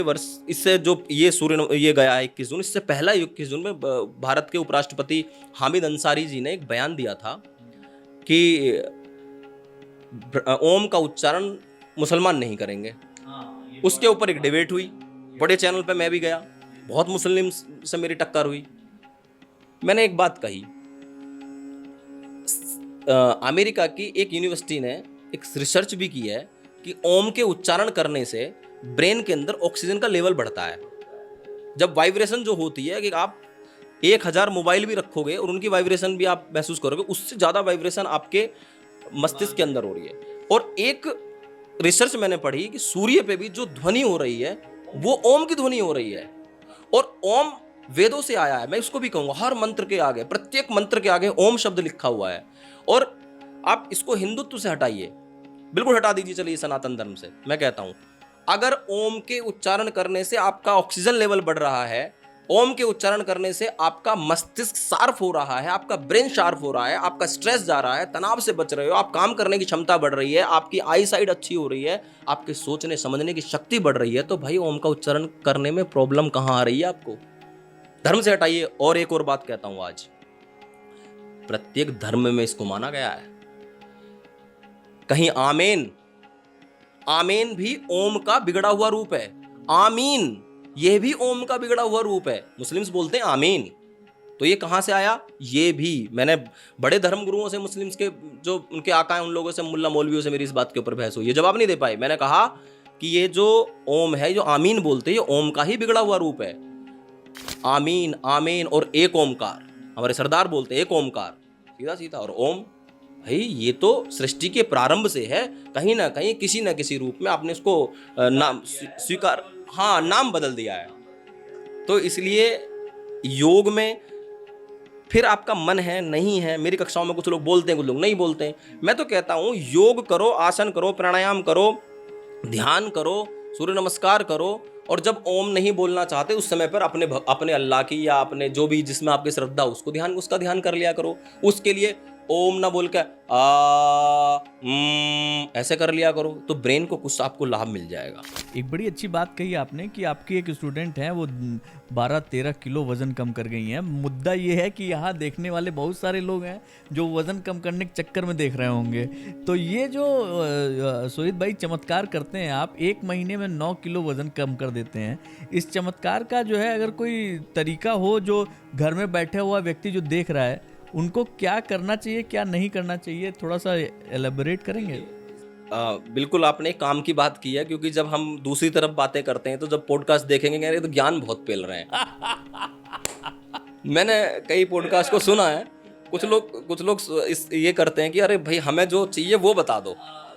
वर्ष इससे जो ये गया है 21 जून, इससे पहला 21 जून में भारत के उपराष्ट्रपति हामिद अंसारी जी ने एक बयान दिया था कि ओम का उच्चारण मुसलमान नहीं करेंगे। उसके ऊपर एक डिबेट हुई, बड़े चैनल पे मैं भी गया, बहुत मुस्लिम से मेरी टक्कर हुई। मैंने एक बात कही, अमेरिका की एक यूनिवर्सिटी ने एक रिसर्च भी की है कि ओम के उच्चारण करने से ब्रेन के अंदर ऑक्सीजन का लेवल बढ़ता है। जब वाइब्रेशन जो होती है कि आप 1000 मोबाइल भी रखोगे और उनकी वाइब्रेशन भी आप महसूस करोगे, उससे ज़्यादा वाइब्रेशन आपके मस्तिष्क के अंदर हो रही है। और एक रिसर्च मैंने पढ़ी कि सूर्य पे भी जो ध्वनि हो रही है वो ओम की ध्वनि हो रही है। और ओम वेदों से आया है, मैं इसको भी कहूंगा, हर मंत्र के आगे, प्रत्येक मंत्र के आगे ओम शब्द लिखा हुआ है। और आप इसको हिंदुत्व से हटाइए, बिल्कुल हटा दीजिए, चलिए सनातन धर्म से। मैं कहता हूं अगर ओम के उच्चारण करने से आपका ऑक्सीजन लेवल बढ़ रहा है, ओम के उच्चारण करने से आपका मस्तिष्क शार्प हो रहा है, आपका ब्रेन शार्प हो रहा है, आपका स्ट्रेस जा रहा है, तनाव से बच रहे हो, आप काम करने की क्षमता बढ़ रही है, आपकी आई साइड अच्छी हो रही है, आपके सोचने समझने की शक्ति बढ़ रही है, तो भाई ओम का उच्चारण करने में प्रॉब्लम कहां आ रही है आपको? धर्म से हटाइए। और एक और बात कहता हूं, आज प्रत्येक धर्म में इसको माना गया है। कहीं आमीन, आमीन भी ओम का बिगड़ा हुआ रूप है। आमीन यह भी ओम का बिगड़ा हुआ रूप है। मुस्लिम्स बोलते हैं आमीन, तो ये कहां से आया? ये भी मैंने बड़े धर्म गुरुओं से, मुस्लिम्स के जो उनके आका हैं, उन लोगों से, मुल्ला मौलवियों से मेरी इस बात के ऊपर बहस हुई, ये जवाब नहीं दे पाए। मैंने कहा कि ये जो ओम है, जो आमीन बोलते हैं, ये ओम का ही बिगड़ा हुआ रूप है। आमीन, आमीन और एक ओमकार, हमारे सरदार बोलते हैं एक ओमकार, सीधा सीधा। और ओम भाई ये तो सृष्टि के प्रारंभ से है, कहीं ना कहीं किसी ना किसी रूप में आपने इसको नाम स्वीकार, हाँ, नाम बदल दिया है। तो इसलिए योग में फिर आपका मन है नहीं है, मेरी कक्षाओं में कुछ लोग बोलते हैं, कुछ लोग नहीं बोलते हैं। मैं तो कहता हूं योग करो, आसन करो, प्राणायाम करो, ध्यान करो, सूर्य नमस्कार करो। और जब ओम नहीं बोलना चाहते उस समय पर अपने अल्लाह की या अपने जो भी जिसमें आपकी श्रद्धा उसका ध्यान कर लिया करो। उसके लिए ओम ना बोल के ऐसे कर लिया करो, तो ब्रेन को कुछ आपको लाभ मिल जाएगा। एक बड़ी अच्छी बात कही आपने कि आपकी एक स्टूडेंट है, वो 12-13 किलो वजन कम कर गई हैं। मुद्दा ये है कि यहाँ देखने वाले बहुत सारे लोग हैं जो वजन कम करने के चक्कर में देख रहे होंगे। तो ये जो सोहित भाई चमत्कार करते हैं, आप 1 महीने में 9 किलो वजन कम कर देते हैं। इस चमत्कार का जो है, अगर कोई तरीका हो जो घर में बैठा हुआ व्यक्ति जो देख रहा है, उनको क्या करना चाहिए, क्या नहीं करना चाहिए, थोड़ा सा एलेबोरेट करेंगे? बिल्कुल, आपने एक काम की बात की है, क्योंकि जब हम दूसरी तरफ बातें करते हैं तो जब पॉडकास्ट देखेंगे कहेंगे तो ज्ञान बहुत फैल रहे हैं। मैंने कई पॉडकास्ट को सुना है, कुछ लोग ये करते हैं कि अरे भाई हमें जो चाहिए वो बता दो।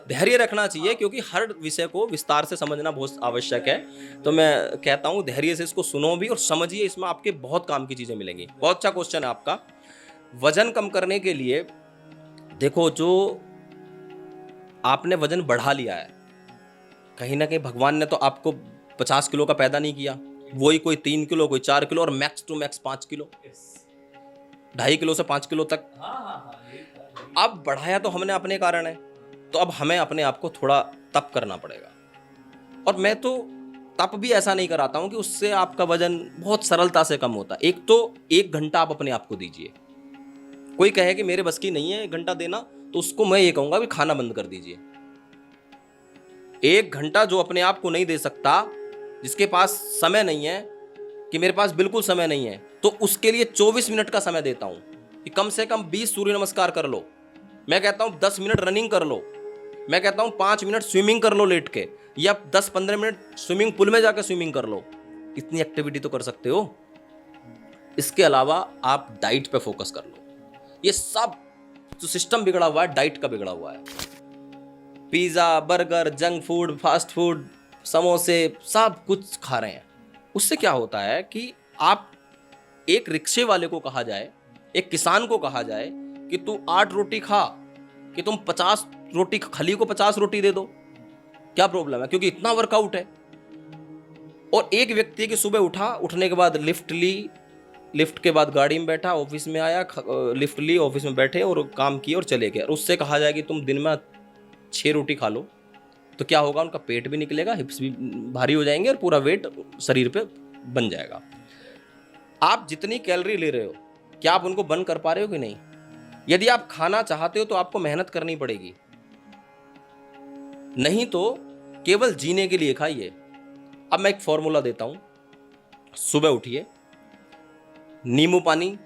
धैर्य रखना चाहिए, क्योंकि हर विषय को विस्तार से समझना बहुत आवश्यक है। तो मैं कहता हूँ धैर्य से इसको सुनो भी और समझिए, इसमें आपके बहुत काम की चीज़ें मिलेंगी। बहुत अच्छा क्वेश्चन है आपका। वजन कम करने के लिए देखो, जो आपने वजन बढ़ा लिया है, कहीं ना कहीं भगवान ने तो आपको 50 किलो का पैदा नहीं किया, वही कोई 3 किलो, कोई 4 किलो और max to max 5 kilo, 2.5 kilo से 5 किलो तक। अब बढ़ाया तो हमने अपने कारण है, तो अब हमें अपने आप को थोड़ा तप करना पड़ेगा। और मैं तो तप भी ऐसा नहीं कराता हूं कि उससे आपका वजन बहुत सरलता से कम होता है। एक तो 1 घंटा आप अपने आप को दीजिए। कोई कहे कि मेरे बस की नहीं है 1 घंटा देना, तो उसको मैं ये कहूंगा कि खाना बंद कर दीजिए। 1 घंटा जो अपने आप को नहीं दे सकता, जिसके पास समय नहीं है, कि मेरे पास बिल्कुल समय नहीं है, तो उसके लिए 24 मिनट का समय देता हूं कि कम से कम 20 सूर्य नमस्कार कर लो। मैं कहता हूं 10 मिनट रनिंग कर लो। मैं कहता हूं 5 मिनट स्विमिंग कर लो लेट के, या 10-15 मिनट स्विमिंग पूल में जाकर स्विमिंग कर लो। इतनी एक्टिविटी तो कर सकते हो। इसके अलावा आप डाइट पे फोकस कर लो। ये सब जो सिस्टम बिगड़ा हुआ है, डाइट का बिगड़ा हुआ है। Pizza, burger, junk food, fast food, समोसे, सब कुछ खा रहे हैं। उससे क्या होता है कि आप, एक रिक्शे वाले को कहा जाए, एक किसान को कहा जाए कि तू 8 रोटी खा, कि तुम 50 रोटी, खली को 50 रोटी दे दो, क्या प्रॉब्लम है? क्योंकि इतना वर्कआउट है। और एक व्यक्ति की सुबह उठा, उठने के बाद लिफ्ट ली, लिफ्ट के बाद गाड़ी में बैठा, ऑफिस में आया, लिफ्ट ली, ऑफिस में बैठे और काम किए और चले गए। और उससे कहा जाए कि तुम दिन में 6 रोटी खा लो, तो क्या होगा? उनका पेट भी निकलेगा, हिप्स भी भारी हो जाएंगे और पूरा वेट शरीर पे बन जाएगा। आप जितनी कैलोरी ले रहे हो, क्या आप उनको बर्न कर पा रहे हो कि नहीं? यदि आप खाना चाहते हो तो आपको मेहनत करनी पड़ेगी, नहीं तो केवल जीने के लिए खाइए। अब मैं एक फॉर्मूला देता हूं। सुबह उठिए, नींबू पानी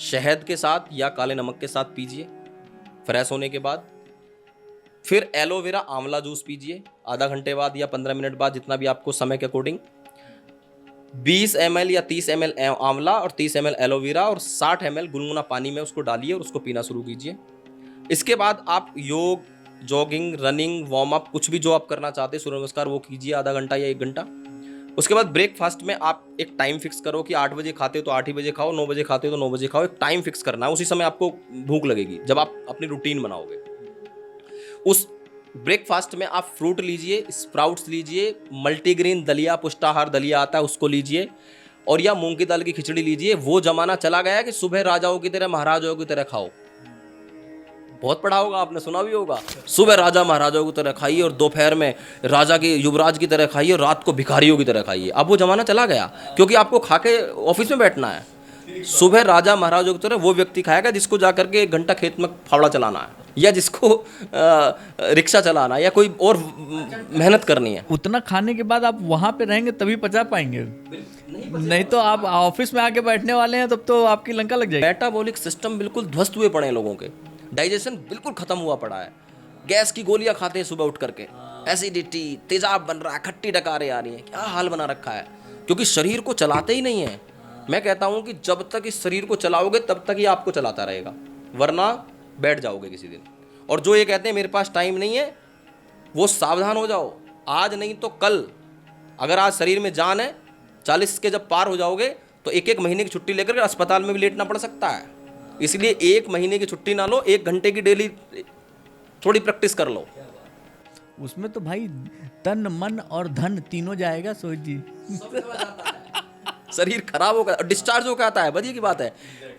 शहद के साथ या काले नमक के साथ पीजिए फ्रेश होने के बाद। फिर एलोवेरा आंवला जूस पीजिए आधा घंटे बाद या 15 मिनट बाद, जितना भी आपको समय के अकॉर्डिंग। 20 ml या 30 ml आंवला और 30 ml एलोवेरा और 60 ml गुनगुना पानी में उसको डालिए और उसको पीना शुरू कीजिए। इसके बाद आप योग, जॉगिंग, रनिंग, वार्म अप, कुछ भी जो आप करना चाहते हैं, सूर्य नमस्कार, वो कीजिए आधा घंटा या 1 घंटा। उसके बाद ब्रेकफास्ट में आप एक टाइम फिक्स करो कि 8 बजे खाते हो तो 8 ही बजे खाओ, 9 बजे खाते हो तो 9 बजे खाओ। एक टाइम फिक्स करना है, उसी समय आपको भूख लगेगी जब आप अपनी रूटीन बनाओगे। उस ब्रेकफास्ट में आप फ्रूट लीजिए, स्प्राउट्स लीजिए, मल्टीग्रेन दलिया, पुष्टाहार दलिया आता है उसको लीजिए, और या मूंग की दाल की खिचड़ी लीजिए। वो जमाना चला गया कि सुबह राजाओं की तरह महाराजाओं की तरह खाओ। बहुत पढ़ा होगा आपने, सुना भी होगा, सुबह राजा महाराजाओं की तरह खाइए और दोपहर में राजा के युवराज की तरह खाइए और रात को भिखारियों की तरह खाइए। अब वो जमाना चला गया, क्योंकि आपको खा के ऑफिस में बैठना है। सुबह राजा महाराजाओं की तरह वो व्यक्ति खाएगा जिसको जा करके 1 घंटा खेत में फावड़ा चलाना है, या जिसको रिक्शा चलाना है, या कोई और मेहनत करनी है। उतना खाने के बाद आप वहाँ पे रहेंगे तभी पचा पाएंगे, नहीं तो आप ऑफिस में आके बैठने वाले हैं तब तो आपकी लंका लग जाएगी। मेटाबॉलिक सिस्टम बिल्कुल ध्वस्त हुए पड़े हैं लोगों के, डाइजेशन बिल्कुल खत्म हुआ पड़ा है। गैस की गोलियां खाते हैं सुबह उठ करके, एसिडिटी, तेजाब बन रहा है, खट्टी डकारें आ रही हैं, क्या हाल बना रखा है, क्योंकि शरीर को चलाते ही नहीं है। मैं कहता हूं कि जब तक इस शरीर को चलाओगे तब तक ही आपको चलाता रहेगा, वरना बैठ जाओगे किसी दिन। और जो ये कहते हैं मेरे पास टाइम नहीं है, वो सावधान हो जाओ, आज नहीं तो कल। अगर आज शरीर में जान है, 40 के जब पार हो जाओगे तो 1-1 महीने की छुट्टी लेकर अस्पताल में भी लेटना पड़ सकता है। इसलिए 1 महीने की छुट्टी ना लो, 1 घंटे की डेली थोड़ी प्रैक्टिस कर लो। उसमें तो भाई तन, मन और धन तीनों जाएगा सोच जी। शरीर खराब होगा, डिस्चार्ज होकर आता है, बढ़िया की बात है,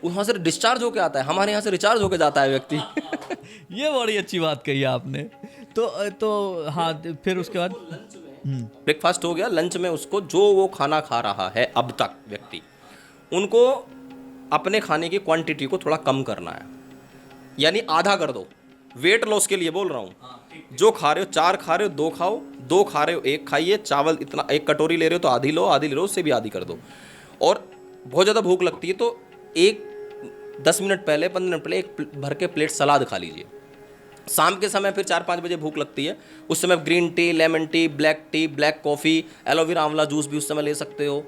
वहाँ से डिस्चार्ज होकर आता है, हमारे यहाँ से रिचार्ज होकर जाता है व्यक्ति। ये बड़ी अच्छी बात कही आपने। तो हाँ, फिर उसके बाद ब्रेकफास्ट हो गया, लंच में उसको जो वो खाना खा रहा है अब तक व्यक्ति, उनको अपने खाने की क्वांटिटी को थोड़ा कम करना है, यानी आधा कर दो। वेट लॉस के लिए बोल रहा हूँ। जो खा रहे हो 4 खा रहे हो 2 खाओ, 2 खा रहे हो 1 खाइए। चावल इतना 1 कटोरी ले रहे हो तो आधी लो, आधी ले लो, उससे भी आधी कर दो। और बहुत ज़्यादा भूख लगती है तो 10 मिनट पहले, 15 मिनट पहले एक भर के प्लेट सलाद खा लीजिए। शाम के समय फिर 4-5 बजे भूख लगती है, उस समय green tea, lemon tea, black coffee, aloe vera आंवला जूस भी उस समय ले सकते हो।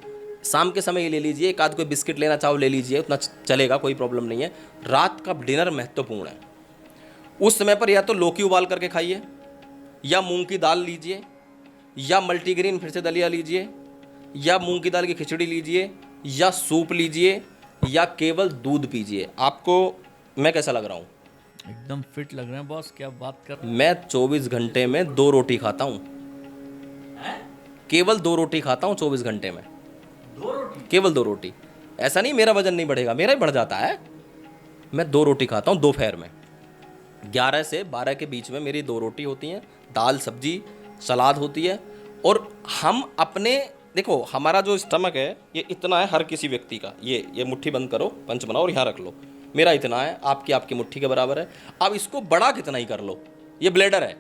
शाम के समय ये ले लीजिए, एक आध कोई बिस्किट लेना चाहो ले लीजिए, उतना चलेगा, कोई प्रॉब्लम नहीं है। रात का डिनर महत्वपूर्ण है। उस समय पर या तो लौकी उबाल करके खाइए, या मूंग की दाल लीजिए, या मल्टीग्रेन फिर से दलिया लीजिए, या मूंग की दाल की खिचड़ी लीजिए, या सूप लीजिए, या केवल दूध पीजिए। आपको मैं कैसा लग रहा हूँ? एकदम फिट लग रहे हैं बॉस, क्या बात कर। मैं 24 घंटे में 2 रोटी खाता हूँ, केवल 2 रोटी खाता हूँ 24 घंटे में, 2 रोटी, केवल 2 रोटी। ऐसा नहीं मेरा वजन नहीं बढ़ेगा, मेरा ही बढ़ जाता है। मैं 2 रोटी खाता हूँ दोपहर में, 11 से 12 के बीच में मेरी 2 रोटी होती हैं, दाल सब्जी सलाद होती है। और हम अपने देखो, हमारा जो स्टमक है ये इतना है हर किसी व्यक्ति का, ये मुट्ठी बंद करो, पंच बनाओ और यहाँ रख लो। मेरा इतना है, आपकी मुट्ठी के बराबर है। अब इसको बड़ा कितना ही कर लो, ये ब्लेडर है।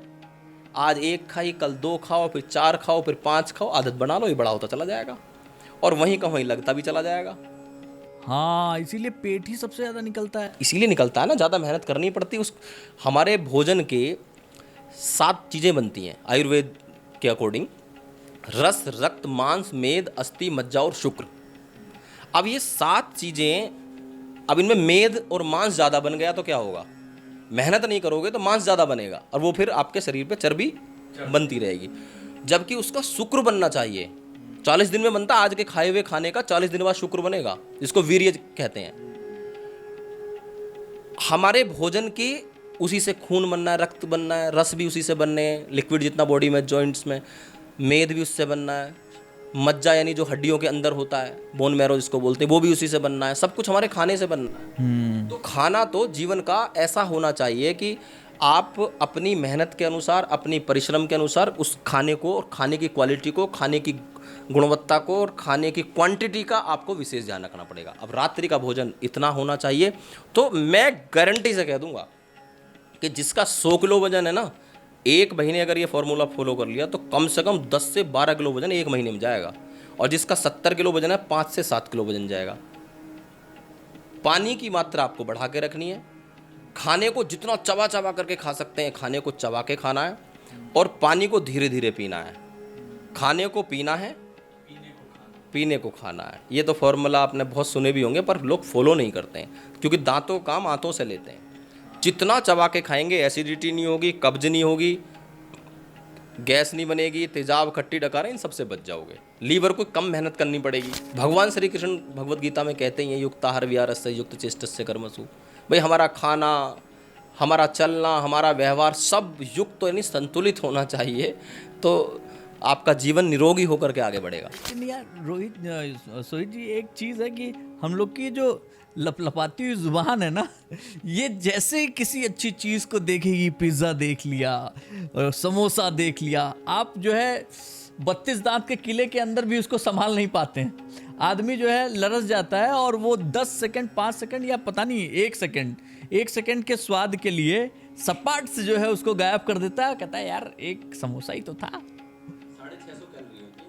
आज 1 खाई, कल 2 खाओ, फिर 4 खाओ, फिर 5 खाओ, आदत बना लो, ये बड़ा होता चला जाएगा और वहीं का वहीं लगता भी चला जाएगा। हाँ, इसीलिए पेट ही सबसे ज़्यादा निकलता है। इसीलिए निकलता है ना, ज़्यादा मेहनत करनी पड़ती है। हमारे भोजन के 7 चीज़ें बनती हैं आयुर्वेद के अकॉर्डिंग: रस, रक्त, मांस, मेद, अस्थि, मज्जा और शुक्र। अब ये 7 चीज़ें, अब इनमें मेद और मांस ज़्यादा बन गया तो क्या होगा? मेहनत नहीं करोगे तो मांस ज़्यादा बनेगा और वो फिर आपके शरीर पे चर्बी बनती रहेगी। जबकि उसका शुक्र बनना चाहिए। 40 दिन में बनता, आज के खाए हुए खाने का 40 दिन बाद शुक्र बनेगा, जिसको वीर्य कहते हैं। हमारे भोजन की उसी से खून बनना है, रक्त बनना है, रस भी उसी से बनने हैं, लिक्विड जितना बॉडी में, जॉइंट्स में, मेद भी उससे बनना है, मज्जा यानी जो हड्डियों के अंदर होता है, बोन मैरो जिसको बोलते हैं, वो भी उसी से बनना है। सब कुछ हमारे खाने से बनना है। तो खाना तो जीवन का ऐसा होना चाहिए कि आप अपनी मेहनत के अनुसार, अपनी परिश्रम के अनुसार उस खाने को और खाने की क्वालिटी को, खाने की गुणवत्ता को और खाने की क्वांटिटी का आपको विशेष ध्यान रखना पड़ेगा। अब रात्रि का भोजन इतना होना चाहिए। तो मैं गारंटी से कह दूंगा कि जिसका 100 किलो वजन है ना, 1 महीने अगर ये फॉर्मूला फॉलो कर लिया तो कम से कम 10 से 12 किलो वजन 1 महीने में जाएगा। और जिसका 70 किलो वजन है, 5 से 7 किलो वजन जाएगा। पानी की मात्रा आपको बढ़ा के रखनी है। खाने को जितना चबा चबा करके खा सकते हैं, खाने को चबा के खाना है। और पानी को धीरे धीरे पीना है। खाने को पीना है, पीने को खाना है। ये तो फॉर्मूला आपने बहुत सुने भी होंगे, पर लोग फॉलो नहीं करते हैं, क्योंकि दांतों काम आंतों से लेते हैं। जितना चबा के खाएंगे एसिडिटी नहीं होगी, कब्ज नहीं होगी, गैस नहीं बनेगी, तेजाब, खट्टी डकारें, इन सबसे बच जाओगे। लीवर को कम मेहनत करनी पड़ेगी। भगवान श्री कृष्ण भगवत गीता में कहते हैं युक्ताहार विहारस्य युक्त चेष्टस्य कर्मसु। भाई हमारा खाना, हमारा चलना, हमारा व्यवहार सब युक्त यानी संतुलित होना चाहिए, तो आपका जीवन निरोगी होकर के आगे बढ़ेगा। लेकिन यार सोहित जी, एक चीज़ है कि हम लोग की जो लपलपाती हुई जुबान है ना, ये जैसे ही किसी अच्छी चीज़ को देखेगी, पिज़्ज़ा देख लिया और समोसा देख लिया, आप जो है 32 दांत के किले के अंदर भी उसको संभाल नहीं पाते हैं। आदमी जो है लरस जाता है और वो 10 सेकंड, 5 सेकंड या पता नहीं 1 सेकंड के स्वाद के लिए सपाट से जो है उसको गायब कर देता है। कहता है यार एक समोसा ही तो था। 650 कैलोरी होती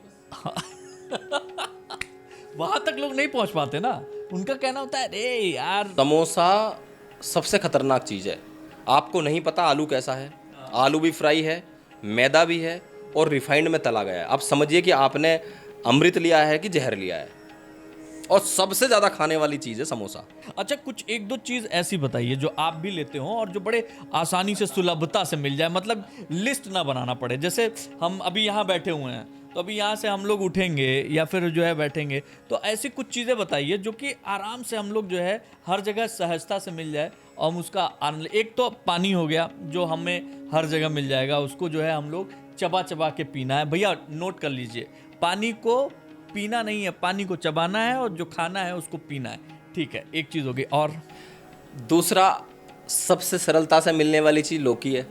है वहां तक लोग नहीं पहुंच पाते ना। उनका कहना होता है अरे यार समोसा सबसे खतरनाक चीज़ है। आपको नहीं पता आलू कैसा है, आलू भी फ्राई है, मैदा भी है और रिफाइंड में तला गया है। आप समझिए कि आपने अमृत लिया है कि जहर लिया है, और सबसे ज़्यादा खाने वाली चीज़ है समोसा। अच्छा, कुछ 1-2 चीज़ ऐसी बताइए जो आप भी लेते हो और जो बड़े आसानी से सुलभता से मिल जाए, मतलब लिस्ट ना बनाना पड़े। जैसे हम अभी यहाँ बैठे हुए हैं, तो अभी यहाँ से हम लोग उठेंगे या फिर जो है बैठेंगे, तो ऐसी कुछ चीज़ें बताइए जो कि आराम से हम लोग जो है हर जगह सहजता से मिल जाए और हम उसका आनंद। एक तो पानी हो गया जो हमें हर जगह मिल जाएगा, उसको जो है हम लोग चबा चबा के पीना है। भैया नोट कर लीजिए, पानी को पीना नहीं है, पानी को चबाना है और जो खाना है उसको पीना है। ठीक है, एक चीज़ हो गई। और दूसरा सबसे सरलता से मिलने वाली चीज़ लौकी है।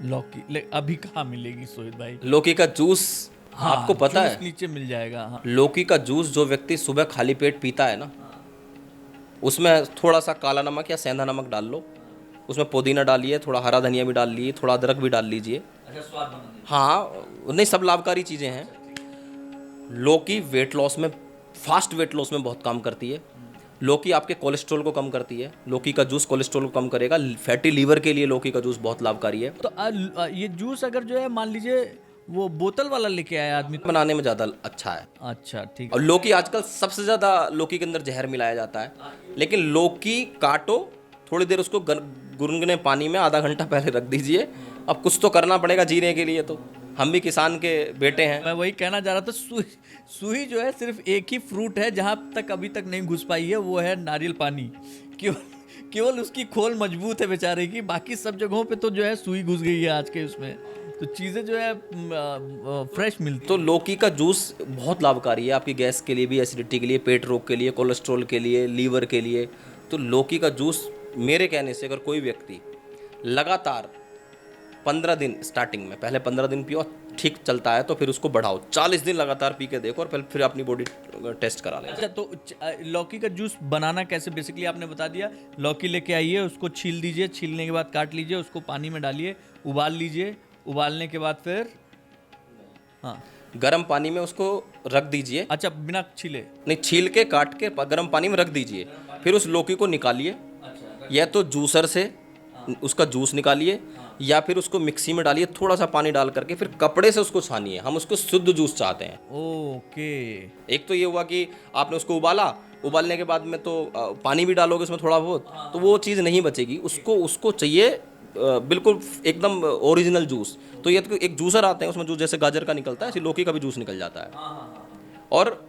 लौकी अभी कहाँ मिलेगी सोहित भाई? लौकी का जूस, हाँ, आपको पता जूस है नीचे मिल जाएगा। हाँ। लौकी का जूस जो व्यक्ति सुबह खाली पेट पीता है ना, उसमें थोड़ा सा काला नमक या सेंधा नमक डाल लो, उसमें पुदीना डालिए, थोड़ा हरा धनिया भी डाल लीजिए, थोड़ा अदरक भी डाल लीजिए। अच्छा, स्वाद बनाने। हाँ, नहीं सब लाभकारी चीज़ें हैं। लौकी वेट लॉस में, फास्ट वेट लॉस में बहुत काम करती है। लौकी आपके कोलेस्ट्रॉल को कम करती है। लौकी का जूस कोलेस्ट्रॉल को कम करेगा। फैटी लीवर के लिए लौकी का जूस बहुत लाभकारी है। तो ये जूस अगर जो है मान लीजिए वो बोतल वाला लेके आया आदमी, तो बनाने में ज़्यादा अच्छा है। अच्छा ठीक। और लौकी आजकल सबसे ज़्यादा लौकी के अंदर जहर मिलाया जाता है, लेकिन लौकी काटो, थोड़ी देर उसको गुनगुने पानी में आधा घंटा पहले रख दीजिए। अब कुछ तो करना पड़ेगा जीने के लिए, तो हम भी किसान के बेटे हैं। मैं वही कहना चाह रहा था, सुई जो है सिर्फ एक ही फ्रूट है जहाँ तक अभी तक नहीं घुस पाई है, वो है नारियल पानी। केवल उसकी खोल मजबूत है बेचारे की, बाकी सब जगहों पे तो जो है सुई घुस गई है आज के उसमें, तो चीज़ें जो है फ्रेश मिलती। तो लौकी का जूस बहुत लाभकारी है आपकी गैस के लिए भी, एसिडिटी के लिए, पेट रोग के लिए, कोलेस्ट्रॉल के लिए, लीवर के लिए। तो लौकी का जूस मेरे कहने से अगर कोई व्यक्ति लगातार 15 दिन, स्टार्टिंग में पहले 15 दिन पियो, ठीक चलता है तो फिर उसको बढ़ाओ, 40 दिन लगातार पी के देखो और फिर अपनी बॉडी टेस्ट करा लें। अच्छा, तो लौकी का जूस बनाना कैसे, बेसिकली आपने बता दिया। लौकी लेके आइए, उसको छील दीजिए, छीलने के बाद काट लीजिए, उसको पानी में डालिए, उबाल लीजिए, उबालने के बाद फिर हाँ गर्म पानी में उसको रख दीजिए। अच्छा, बिना छीले? नहीं, छील के काट के गर्म पानी में रख दीजिए, फिर उस लौकी को निकालिए, या तो जूसर से उसका जूस निकालिए या फिर उसको मिक्सी में डालिए, थोड़ा सा पानी डाल करके, फिर कपड़े से उसको छानिए। हम उसको शुद्ध जूस चाहते हैं। ओके। एक तो ये हुआ कि आपने उसको उबाला, उबालने के बाद में तो पानी भी डालोगे उसमें थोड़ा बहुत, तो वो चीज़ नहीं बचेगी। उसको चाहिए बिल्कुल एकदम ओरिजिनल जूस। तो ये तो एक जूसर आते हैं, उसमें जूस जैसे गाजर का निकलता है, ऐसे लौकी का भी जूस निकल जाता है। और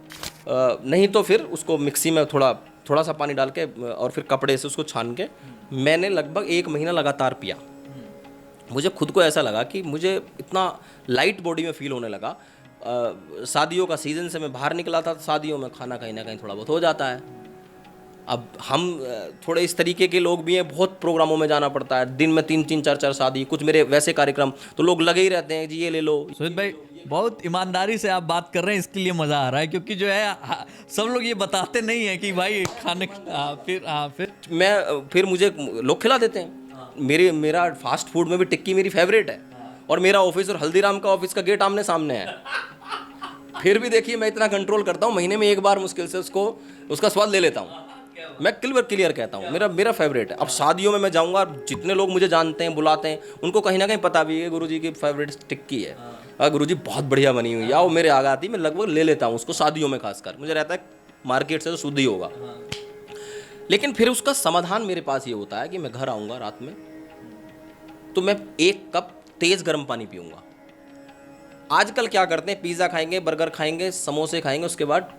नहीं तो फिर उसको मिक्सी में थोड़ा सा पानी डाल के और फिर कपड़े से उसको छान के, मैंने लगभग 1 महीना लगातार पिया। मुझे खुद को ऐसा लगा कि मुझे इतना लाइट बॉडी में फील होने लगा। शादियों का सीज़न से मैं बाहर निकला था, शादियों में खाना कहीं ना कहीं थोड़ा बहुत हो जाता है। अब हम थोड़े इस तरीके के लोग भी हैं, बहुत प्रोग्रामों में जाना पड़ता है, दिन में 3-3, 4-4 शादी, कुछ मेरे वैसे कार्यक्रम, तो लोग लगे ही रहते हैं जी ये ले लो। सुमित भाई, बहुत ईमानदारी से आप बात कर रहे हैं, इसके लिए मज़ा आ रहा है, क्योंकि जो है सब लोग ये बताते नहीं है कि भाई खाने फिर मुझे लोग खिला देते हैं। मेरा फास्ट फूड में भी टिक्की मेरी फेवरेट है, और मेरा ऑफिस और हल्दीराम का ऑफिस का गेट आमने सामने है। फिर भी देखिए मैं इतना कंट्रोल करता हूँ, महीने में एक बार मुश्किल से उसका स्वाद ले लेता हूँ। मैं क्लियर कहता हूँ, मेरा फेवरेट है। अब शादियों में मैं जाऊँगा, जितने लोग मुझे जानते हैं, बुलाते हैं, उनको कहीं ना कहीं पता भी है गुरुजी की फेवरेट टिक्की है, और गुरुजी बहुत बढ़िया बनी हुई है, वो मेरे आगे आती, मैं लगभग ले लेता हूँ उसको। शादियों में खासकर मुझे रहता है मार्केट से तो शुद्ध ही होगा। लेकिन फिर उसका समाधान मेरे पास ये होता है कि मैं घर आऊँगा रात में, तो मैं 1 कप तेज़ गर्म पानी पीऊँगा। आजकल क्या करते हैं, पिज़्ज़ा खाएंगे, बर्गर खाएंगे, समोसे खाएंगे, उसके बाद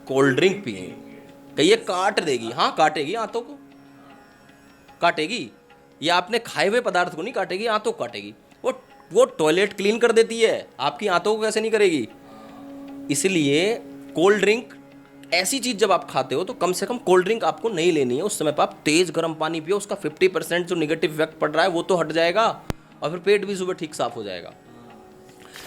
कोल्ड ड्रिंक पिएंगे। कहिए काट देगी, हाँ काटेगी, आंतों को काटेगी। ये आपने खाए हुए पदार्थ को नहीं काटेगी, आंतों को काटेगी। वो टॉयलेट क्लीन कर देती है, आपकी आंतों को कैसे नहीं करेगी। इसलिए कोल्ड ड्रिंक ऐसी चीज़ जब आप खाते हो तो कम से कम कोल्ड ड्रिंक आपको नहीं लेनी है। उस समय पर आप तेज़ गर्म पानी पियो, उसका 50% जो निगेटिव इफेक्ट पड़ रहा है वो तो हट जाएगा और फिर पेट भी सुबह ठीक साफ हो जाएगा।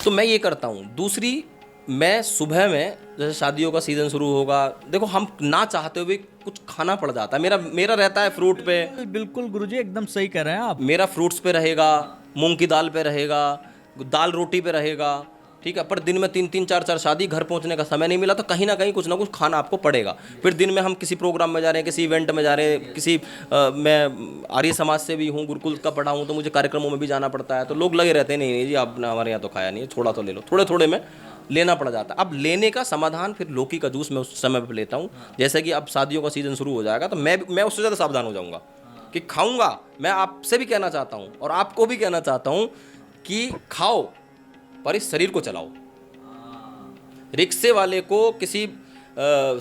तो मैं ये करता हूँ। दूसरी, मैं सुबह में जैसे शादियों का सीज़न शुरू होगा, देखो हम ना चाहते हुए कुछ खाना पड़ जाता है। मेरा रहता है फ्रूट पे, बिल्कुल गुरुजी, एकदम सही कह रहे हैं आप। मेरा फ्रूट्स पे रहेगा, मूंग की दाल पे रहेगा, दाल रोटी पे रहेगा, ठीक है। पर दिन में 3-3 4-4 शादी, घर पहुंचने का समय नहीं मिला तो कहीं ना कुछ खाना आपको पड़ेगा। फिर दिन में हम किसी प्रोग्राम में जा रहे हैं, किसी इवेंट में जा रहे हैं, मैं आर्य समाज से भी हूँ, गुरुकुल का पढ़ा हूँ, तो मुझे कार्यक्रमों में भी जाना पड़ता है। तो लोग लगे रहते हैं, नहीं जी आपने हमारे यहाँ तो खाया नहीं है, थोड़ा तो ले लो। थोड़े थोड़े में लेना पड़ जाता है। अब लेने का समाधान फिर लौकी का जूस मैं उस समय पर लेता हूँ। जैसे कि अब शादियों का सीज़न शुरू हो जाएगा तो मैं उससे ज़्यादा सावधान हो जाऊँगा कि खाऊंगा। मैं आपसे भी कहना चाहता हूँ और आपको भी कहना चाहता हूँ कि खाओ पर इस शरीर को चलाओ। रिक्शे वाले को, किसी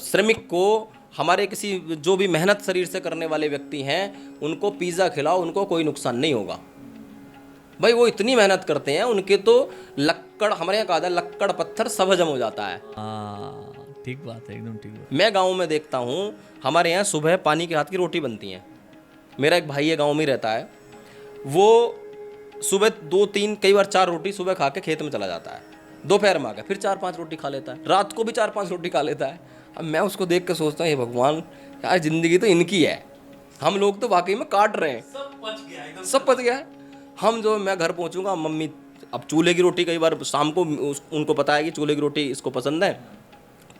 श्रमिक को, हमारे किसी जो भी मेहनत शरीर से करने वाले व्यक्ति हैं, उनको पिज़्ज़ा खिलाओ, उनको कोई नुकसान नहीं होगा। भाई वो इतनी मेहनत करते हैं, उनके तो लक्कड़, हमारे यहाँ कहा जाए लक्कड़ पत्थर सब हजम हो जाता है। ठीक बात है, एकदम ठीक बात। मैं गाँव में देखता हूँ, हमारे यहाँ सुबह पानी के हाथ की रोटी बनती है। मेरा एक भाई है, गाँव में ही रहता है, वो सुबह 2-3 कई बार 4 रोटी सुबह खा के खेत में चला जाता है। दोपहर में आकर फिर 4-5 रोटी खा लेता है, रात को भी 4-5 रोटी खा लेता है। अब मैं उसको देख के सोचता हूँ, हे भगवान यार, ज़िंदगी तो इनकी है, हम लोग तो वाकई में काट रहे हैं। सब पच गया है। हम जो, मैं घर पहुँचूंगा, मम्मी अब चूल्हे की रोटी, कई बार शाम को उनको पता है कि चूल्हे की रोटी इसको पसंद है,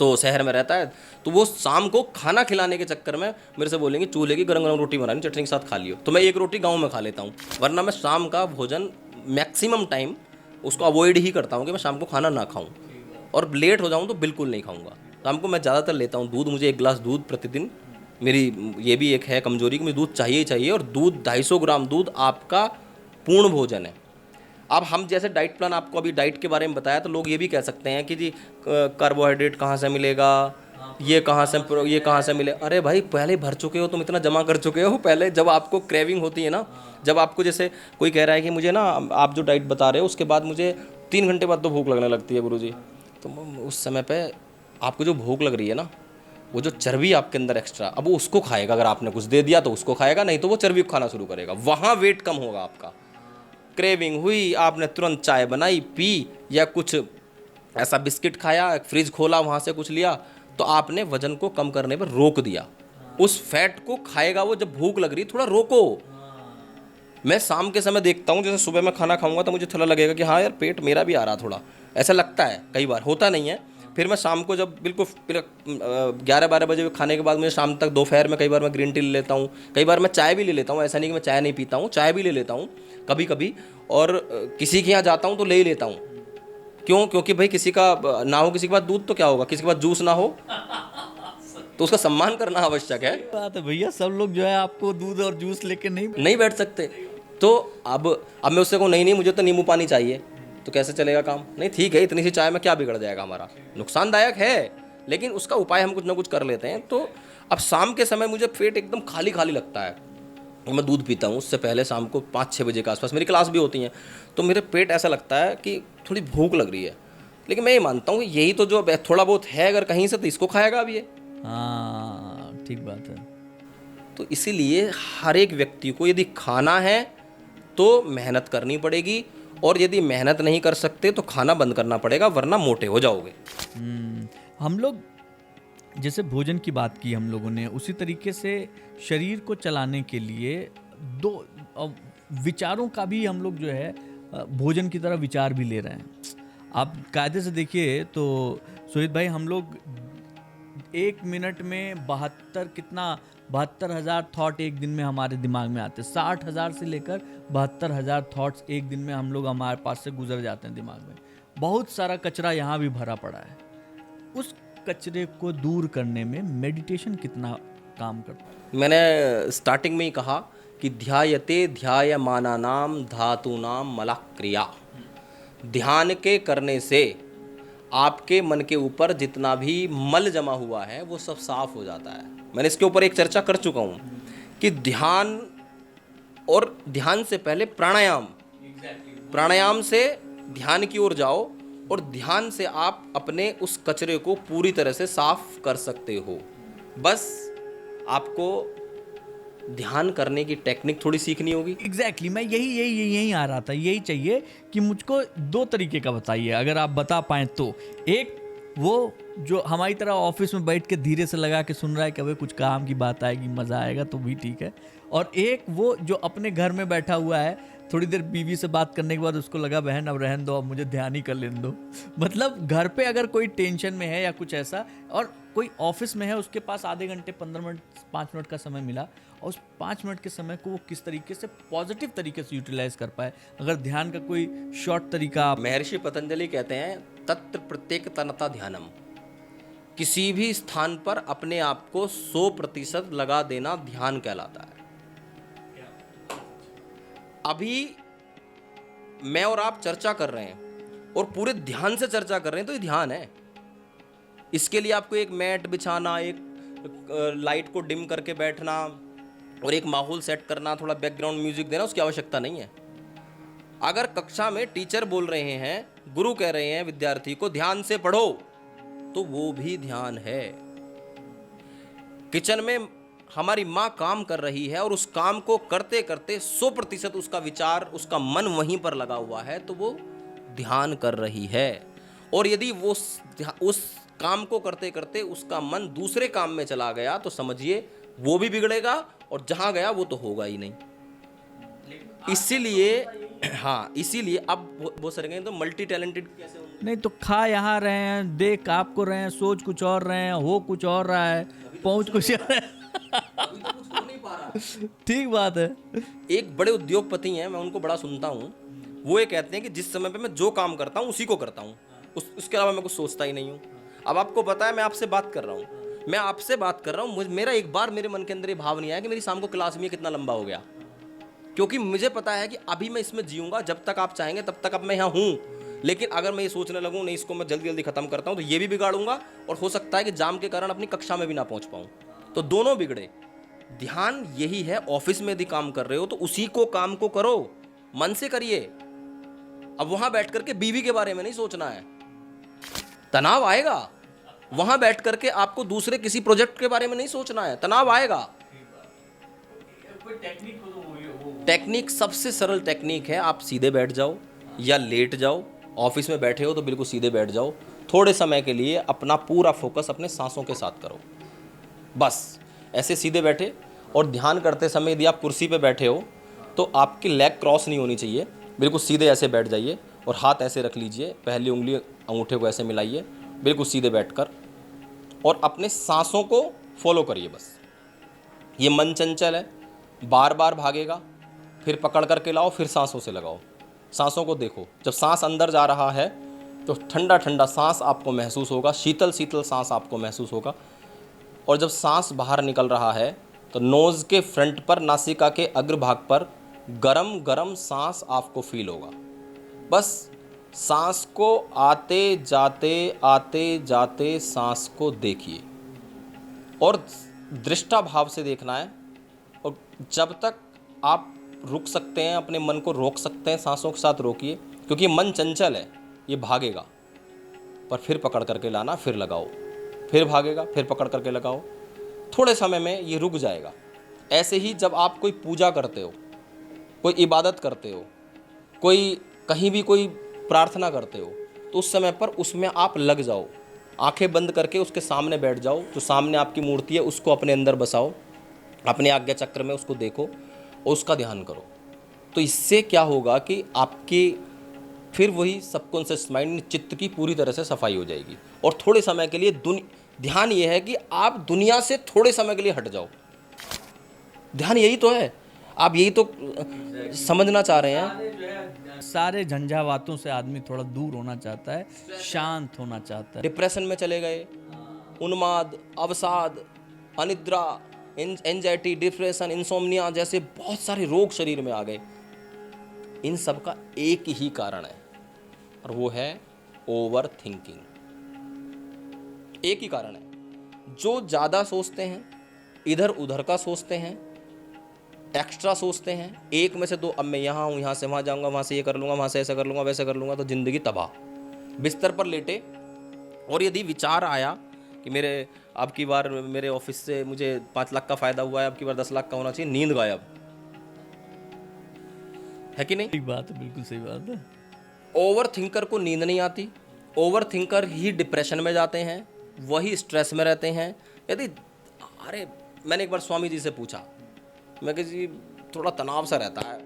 तो शहर में रहता है, तो वो शाम को खाना खिलाने के चक्कर में मेरे से बोलेंगे चूल्हे की गरम गरम रोटी बनानी, चटनी के साथ खा लियो। तो मैं 1 रोटी गाँव में खा लेता हूँ, वरना मैं शाम का भोजन मैक्सिमम टाइम उसको अवॉइड ही करता हूँ कि मैं शाम को खाना ना खाऊँ, और लेट हो जाऊँ तो बिल्कुल नहीं खाऊँगा। शाम को मैं ज़्यादातर लेता हूँ दूध, मुझे 1 गिलास दूध प्रतिदिन, मेरी ये भी एक है कमजोरी कि मुझे दूध चाहिए ही चाहिए। और दूध 250 ग्राम दूध आपका पूर्ण भोजन है। अब हम जैसे डाइट प्लान, आपको अभी डाइट के बारे में बताया, तो लोग ये भी कह सकते हैं कि जी कार्बोहाइड्रेट कहाँ से मिलेगा, ये कहाँ से मिले। अरे भाई पहले भर चुके हो तुम, इतना जमा कर चुके हो पहले। जब आपको क्रेविंग होती है ना, जब आपको, जैसे कोई कह रहा है कि मुझे ना, आप जो डाइट बता रहे हो उसके बाद मुझे 3 घंटे बाद तो भूख लगने लगती है गुरुजी, तो उस समय पे आपको जो भूख लग रही है ना, वो जो चर्बी आपके अंदर एक्स्ट्रा, अब वो उसको खाएगा। अगर आपने कुछ दे दिया तो उसको खाएगा, नहीं तो वो चर्बी को खाना शुरू करेगा, वहाँ वेट कम होगा आपका। क्रेविंग हुई, आपने तुरंत चाय बनाई पी, या कुछ ऐसा बिस्किट खाया, फ्रिज खोला वहाँ से कुछ लिया, तो आपने वजन को कम करने पर रोक दिया। उस फैट को खाएगा वो जब भूख लग रही, थोड़ा रोको। मैं शाम के समय देखता हूँ, जैसे सुबह मैं खाना खाऊंगा तो मुझे थोड़ा लगेगा कि हाँ यार पेट मेरा भी आ रहा, थोड़ा ऐसा लगता है, कई बार होता नहीं है। फिर मैं शाम को जब बिल्कुल 11-12 बजे खाने के बाद, मुझे शाम तक, दोपहर में कई बार मैं ग्रीन टी ले लेता हूँ, कई बार मैं चाय भी ले लेता हूँ। ऐसा नहीं कि मैं चाय नहीं पीता हूँ, चाय भी ले लेता हूँ कभी कभी। और किसी के यहाँ जाता हूँ तो ले ही लेता हूँ। क्यों? क्योंकि भाई किसी का ना हो, किसी के पास दूध तो क्या होगा, किसी के पास जूस ना हो तो उसका सम्मान करना आवश्यक है। बात है भैया, सब लोग जो है आपको दूध और जूस लेके नहीं बैठ सकते। तो अब मैं उससे कहूँ नहीं मुझे तो नींबू पानी चाहिए, तो कैसे चलेगा काम? नहीं ठीक है, इतनी सी चाय में क्या बिगड़ जाएगा हमारा, नुकसानदायक है, लेकिन उसका उपाय हम कुछ ना कुछ कर लेते हैं। तो अब शाम के समय मुझे पेट एकदम खाली खाली लगता है, मैं दूध पीता हूँ। उससे पहले शाम को 5-6 बजे के आसपास मेरी क्लास भी होती है, तो मेरे पेट ऐसा लगता है कि थोड़ी भूख लग रही है। लेकिन मैं ये मानता हूँ कि यही तो जो थोड़ा बहुत है अगर कहीं से, तो इसको खाएगा अब ये। हाँ ठीक बात है। तो इसीलिए हर एक व्यक्ति को यदि खाना है तो मेहनत करनी पड़ेगी, और यदि मेहनत नहीं कर सकते तो खाना बंद करना पड़ेगा, वरना मोटे हो जाओगे। हम लोग जैसे भोजन की बात की हम लोगों ने, उसी तरीके से शरीर को चलाने के लिए 2 विचारों का भी हम लोग जो है भोजन की तरह विचार भी ले रहे हैं। आप कायदे से देखिए तो सोहित भाई, हम लोग 1 मिनट में 72,000 थॉट एक दिन में हमारे दिमाग में आते हैं। 60,000 से लेकर 72,000 थॉट्स एक दिन में हम लोग, हमारे पास से गुजर जाते हैं दिमाग में। बहुत सारा कचरा यहाँ भी भरा पड़ा है। उस कचरे को दूर करने में मेडिटेशन कितना काम करता है? मैंने स्टार्टिंग में ही कहा कि ध्यायते ध्यायमानानाम धातूनाम मला क्रिया। ध्यान के करने से आपके मन के ऊपर जितना भी मल जमा हुआ है वो सब साफ हो जाता है। मैंने इसके ऊपर एक चर्चा कर चुका हूँ कि ध्यान और ध्यान से पहले प्राणायाम, प्राणायाम से ध्यान की ओर जाओ और ध्यान से आप अपने उस कचरे को पूरी तरह से साफ कर सकते हो। बस आपको ध्यान करने की टेक्निक थोड़ी सीखनी होगी। एग्जैक्टली मैं यही आ रहा था, यही चाहिए कि मुझको 2 तरीके का बताइए अगर आप बता पाएँ तो। एक वो जो हमारी तरह ऑफिस में बैठ के धीरे से लगा के सुन रहा है कि अबे कुछ काम की बात आएगी, मज़ा आएगा तो भी ठीक है। और एक वो जो अपने घर में बैठा हुआ है, थोड़ी देर बीवी से बात करने के बाद उसको लगा बहन अब रहने दो, अब मुझे ध्यान ही कर लेने दो। मतलब घर पे अगर कोई टेंशन में है या कुछ ऐसा, और कोई ऑफिस में है, उसके पास आधे घंटे 15 मिनट 5 मिनट का समय मिला, और उस 5 मिनट के समय को वो किस तरीके से पॉजिटिव तरीके से यूटिलाइज कर पाए। अगर ध्यान का कोई शॉर्ट तरीका। महर्षि पतंजलि कहते हैं तत्र प्रत्येक तनता ध्यानम। किसी भी स्थान पर अपने आप को 100% लगा देना ध्यान कहलाता है। अभी मैं और आप चर्चा कर रहे हैं और पूरे ध्यान से चर्चा कर रहे हैं तो ये ध्यान है। इसके लिए आपको एक मैट बिछाना, एक लाइट को डिम करके बैठना और एक माहौल सेट करना, थोड़ा बैकग्राउंड म्यूजिक देना, उसकी आवश्यकता नहीं है। अगर कक्षा में टीचर बोल रहे हैं, गुरु कह रहे हैं विद्यार्थी को ध्यान से पढ़ो, तो वो भी ध्यान है। किचन में हमारी माँ काम कर रही है और उस काम को करते करते 100% उसका विचार, उसका मन वहीं पर लगा हुआ है, तो वो ध्यान कर रही है। और यदि वो उस काम को करते करते उसका मन दूसरे काम में चला गया तो समझिए वो भी बिगड़ेगा और जहां गया वो तो होगा ही नहीं। इसीलिए हाँ, इसीलिए अब वो सर गए तो मल्टी टैलेंटेड कैसे होंगे? नहीं तो खा यहाँ रहे हैं, देख आपको रहे हैं, सोच कुछ और रहे हैं, हो कुछ और रहा है, पहुंच कुछ और है। अभी तो कुछ हो नहीं पा रहा। ठीक बात है। एक बड़े उद्योगपति हैं, मैं उनको बड़ा सुनता हूँ। वो ये कहते हैं कि जिस समय पे मैं जो काम करता हूँ उसी को करता हूँ, उसके अलावा मैं कुछ सोचता ही नहीं हूँ। अब आपको पता है मैं आपसे बात कर रहा हूँ, मेरा एक बार मेरे मन के अंदर ये भाव नहीं आया कि मेरी शाम को क्लास में कितना लंबा हो गया, क्योंकि मुझे पता है कि अभी मैं इसमें जीऊंगा, जब तक आप चाहेंगे तब तक अब मैं यहाँ हूँ। लेकिन अगर मैं ये सोचने लगूँ नहीं इसको मैं जल्दी जल्दी खत्म करता हूँ, तो ये भी बिगाड़ूंगा और हो सकता है कि जाम के कारण अपनी कक्षा में भी ना पहुँच पाऊँ, तो दोनों बिगड़े। ध्यान यही है, ऑफिस में यदि काम कर रहे हो तो उसी को काम को करो, मन से करिए। अब वहां बैठ करके बीवी के बारे में नहीं सोचना है, तनाव आएगा। वहां बैठ करके आपको दूसरे किसी प्रोजेक्ट के बारे में नहीं सोचना है, तनाव आएगा। टेक्निक सबसे सरल टेक्निक है, आप सीधे बैठ जाओ या लेट जाओ। ऑफिस में बैठे हो तो बिल्कुल सीधे बैठ जाओ, थोड़े समय के लिए अपना पूरा फोकस अपने सांसों के साथ करो। बस ऐसे सीधे बैठे, और ध्यान करते समय यदि आप कुर्सी पे बैठे हो तो आपकी लेग क्रॉस नहीं होनी चाहिए, बिल्कुल सीधे ऐसे बैठ जाइए और हाथ ऐसे रख लीजिए, पहली उंगली अंगूठे को ऐसे मिलाइए, बिल्कुल सीधे बैठकर, और अपने सांसों को फॉलो करिए। बस ये मन चंचल है, बार बार भागेगा, फिर पकड़ करके लाओ, फिर सांसों से लगाओ, सांसों को देखो। जब सांस अंदर जा रहा है तो ठंडा ठंडा सांस आपको महसूस होगा, शीतल शीतल सांस आपको महसूस होगा। और जब सांस बाहर निकल रहा है तो नोज़ के फ्रंट पर, नासिका के अग्रभाग पर गरम गरम सांस आपको फील होगा। बस सांस को आते जाते सांस को देखिए और दृष्टा भाव से देखना है। और जब तक आप रुक सकते हैं, अपने मन को रोक सकते हैं, सांसों के साथ रोकिए, क्योंकि मन चंचल है, ये भागेगा, पर फिर पकड़ करके लाना, फिर लगाओ, फिर भागेगा, फिर पकड़ करके लगाओ, थोड़े समय में ये रुक जाएगा। ऐसे ही जब आप कोई पूजा करते हो, कोई इबादत करते हो, कोई कहीं भी कोई प्रार्थना करते हो, तो उस समय पर उसमें आप लग जाओ, आंखें बंद करके उसके सामने बैठ जाओ, जो सामने आपकी मूर्ति है उसको अपने अंदर बसाओ, अपने आज्ञा चक्र में उसको देखो और उसका ध्यान करो। तो इससे क्या होगा कि आपकी फिर वही सबकॉन्शियस माइंड, चित्त की पूरी तरह से सफाई हो जाएगी। और थोड़े समय के लिए ध्यान ये है कि आप दुनिया से थोड़े समय के लिए हट जाओ। ध्यान यही तो है, आप यही तो समझना चाह रहे हैं। सारे झंझावातों से आदमी थोड़ा दूर होना चाहता है, शांत होना चाहता है। डिप्रेशन में चले गए, उन्माद, अवसाद, अनिद्रा, एंजाइटी, डिप्रेशन, इंसोम्निया जैसे बहुत सारे रोग शरीर में आ गए। इन सब का एक ही कारण है और वो है ओवर थिंकिंग। एक ही कारण है, जो ज़्यादा सोचते हैं, इधर उधर का सोचते हैं, एक्स्ट्रा सोचते हैं, एक में से दो, अब मैं यहाँ हूँ, यहाँ से वहाँ जाऊँगा, वहाँ से ये कर लूँगा, वहाँ से ऐसा कर लूँगा, वैसे कर लूँगा, तो ज़िंदगी तबाह। बिस्तर पर लेटे और यदि विचार आया कि मेरे अब की बार मेरे ऑफिस से मुझे 5 लाख का फ़ायदा हुआ है, अब की बार 10 लाख का होना चाहिए, नींद गायब है कि नहीं? ठीक बात है, बिल्कुल सही बात है। ओवर थिंकर को नींद नहीं आती, ओवर थिंकर ही डिप्रेशन में जाते हैं, वही स्ट्रेस में रहते हैं। यदि अरे मैंने एक बार स्वामी जी से पूछा, मैं कहा जी थोड़ा तनाव सा रहता है,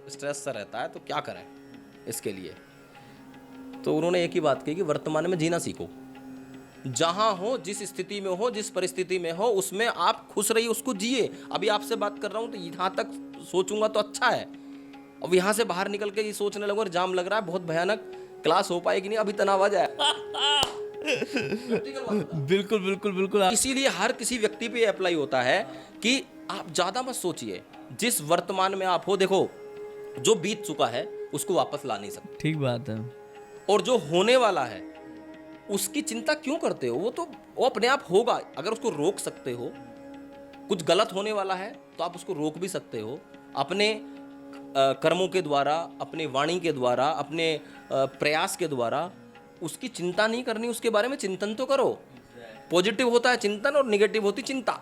स्ट्रेस सा रहता है, तो क्या करें इसके लिए? तो उन्होंने एक ही बात कही कि वर्तमान में जीना सीखो। जहाँ हो, जिस स्थिति में हो, जिस परिस्थिति में हो, उसमें आप खुश रहिए, उसको जिए। अभी आपसे बात कर रहा हूँ तो यहाँ तक सोचूंगा तो अच्छा है, अब यहाँ से बाहर निकल के ये सोचने लगूंगा जाम लग रहा है, बहुत भयानक, क्लास हो पाएगी नहीं, अभी तनाव आ जाए। बिल्कुल बिल्कुल बिल्कुल। इसीलिए हर किसी व्यक्ति पे अप्लाई होता है कि आप ज़्यादा मत सोचिए, जिस वर्तमान में आप हो, देखो जो बीत चुका है उसको वापस ला नहीं सकते। ठीक बात है। और जो होने वाला है उसकी चिंता क्यों करते हो? वो अपने आप होगा। अगर उसको रोक सकते हो, कुछ गलत होने वाला है तो आप उसको रोक भी सकते हो अपने कर्मों के द्वारा, अपने वाणी के द्वारा, अपने प्रयास के द्वारा। उसकी चिंता नहीं करनी, उसके बारे में चिंतन तो करो। पॉजिटिव होता है चिंतन और निगेटिव होती चिंता।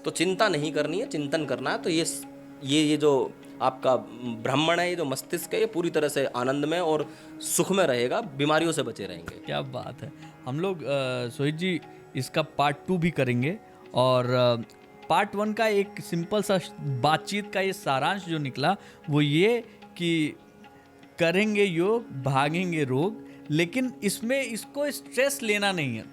तो चिंता नहीं करनी है, चिंतन करना है। तो ये जो आपका ब्राह्मण है, ये जो मस्तिष्क है, ये पूरी तरह से आनंद में और सुख में रहेगा, बीमारियों से बचे रहेंगे। क्या बात है। हम लोग सोहित जी इसका पार्ट 2 भी करेंगे, और पार्ट 1 का एक सिंपल सा बातचीत का ये सारांश जो निकला वो ये कि करेंगे योग, भागेंगे रोग, लेकिन इसमें इसको स्ट्रेस लेना नहीं है,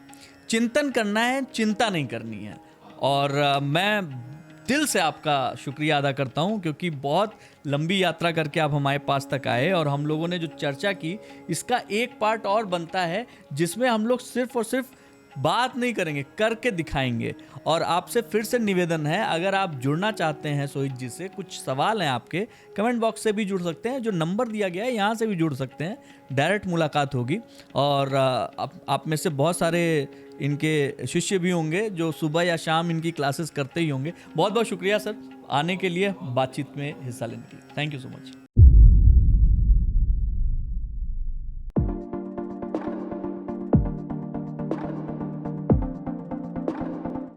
चिंतन करना है, चिंता नहीं करनी है। और मैं दिल से आपका शुक्रिया अदा करता हूं, क्योंकि बहुत लंबी यात्रा करके आप हमारे पास तक आए, और हम लोगों ने जो चर्चा की इसका एक पार्ट और बनता है जिसमें हम लोग सिर्फ और सिर्फ बात नहीं करेंगे, करके दिखाएंगे। और आपसे फिर से निवेदन है, अगर आप जुड़ना चाहते हैं सोहित जी से, कुछ सवाल हैं आपके, कमेंट बॉक्स से भी जुड़ सकते हैं, जो नंबर दिया गया है यहाँ से भी जुड़ सकते हैं, डायरेक्ट मुलाकात होगी। और आप में से बहुत सारे इनके शिष्य भी होंगे जो सुबह या शाम इनकी क्लासेस करते ही होंगे। बहुत बहुत शुक्रिया सर आने के लिए, बातचीत में हिस्सा लेने के लिए। Thank you so much.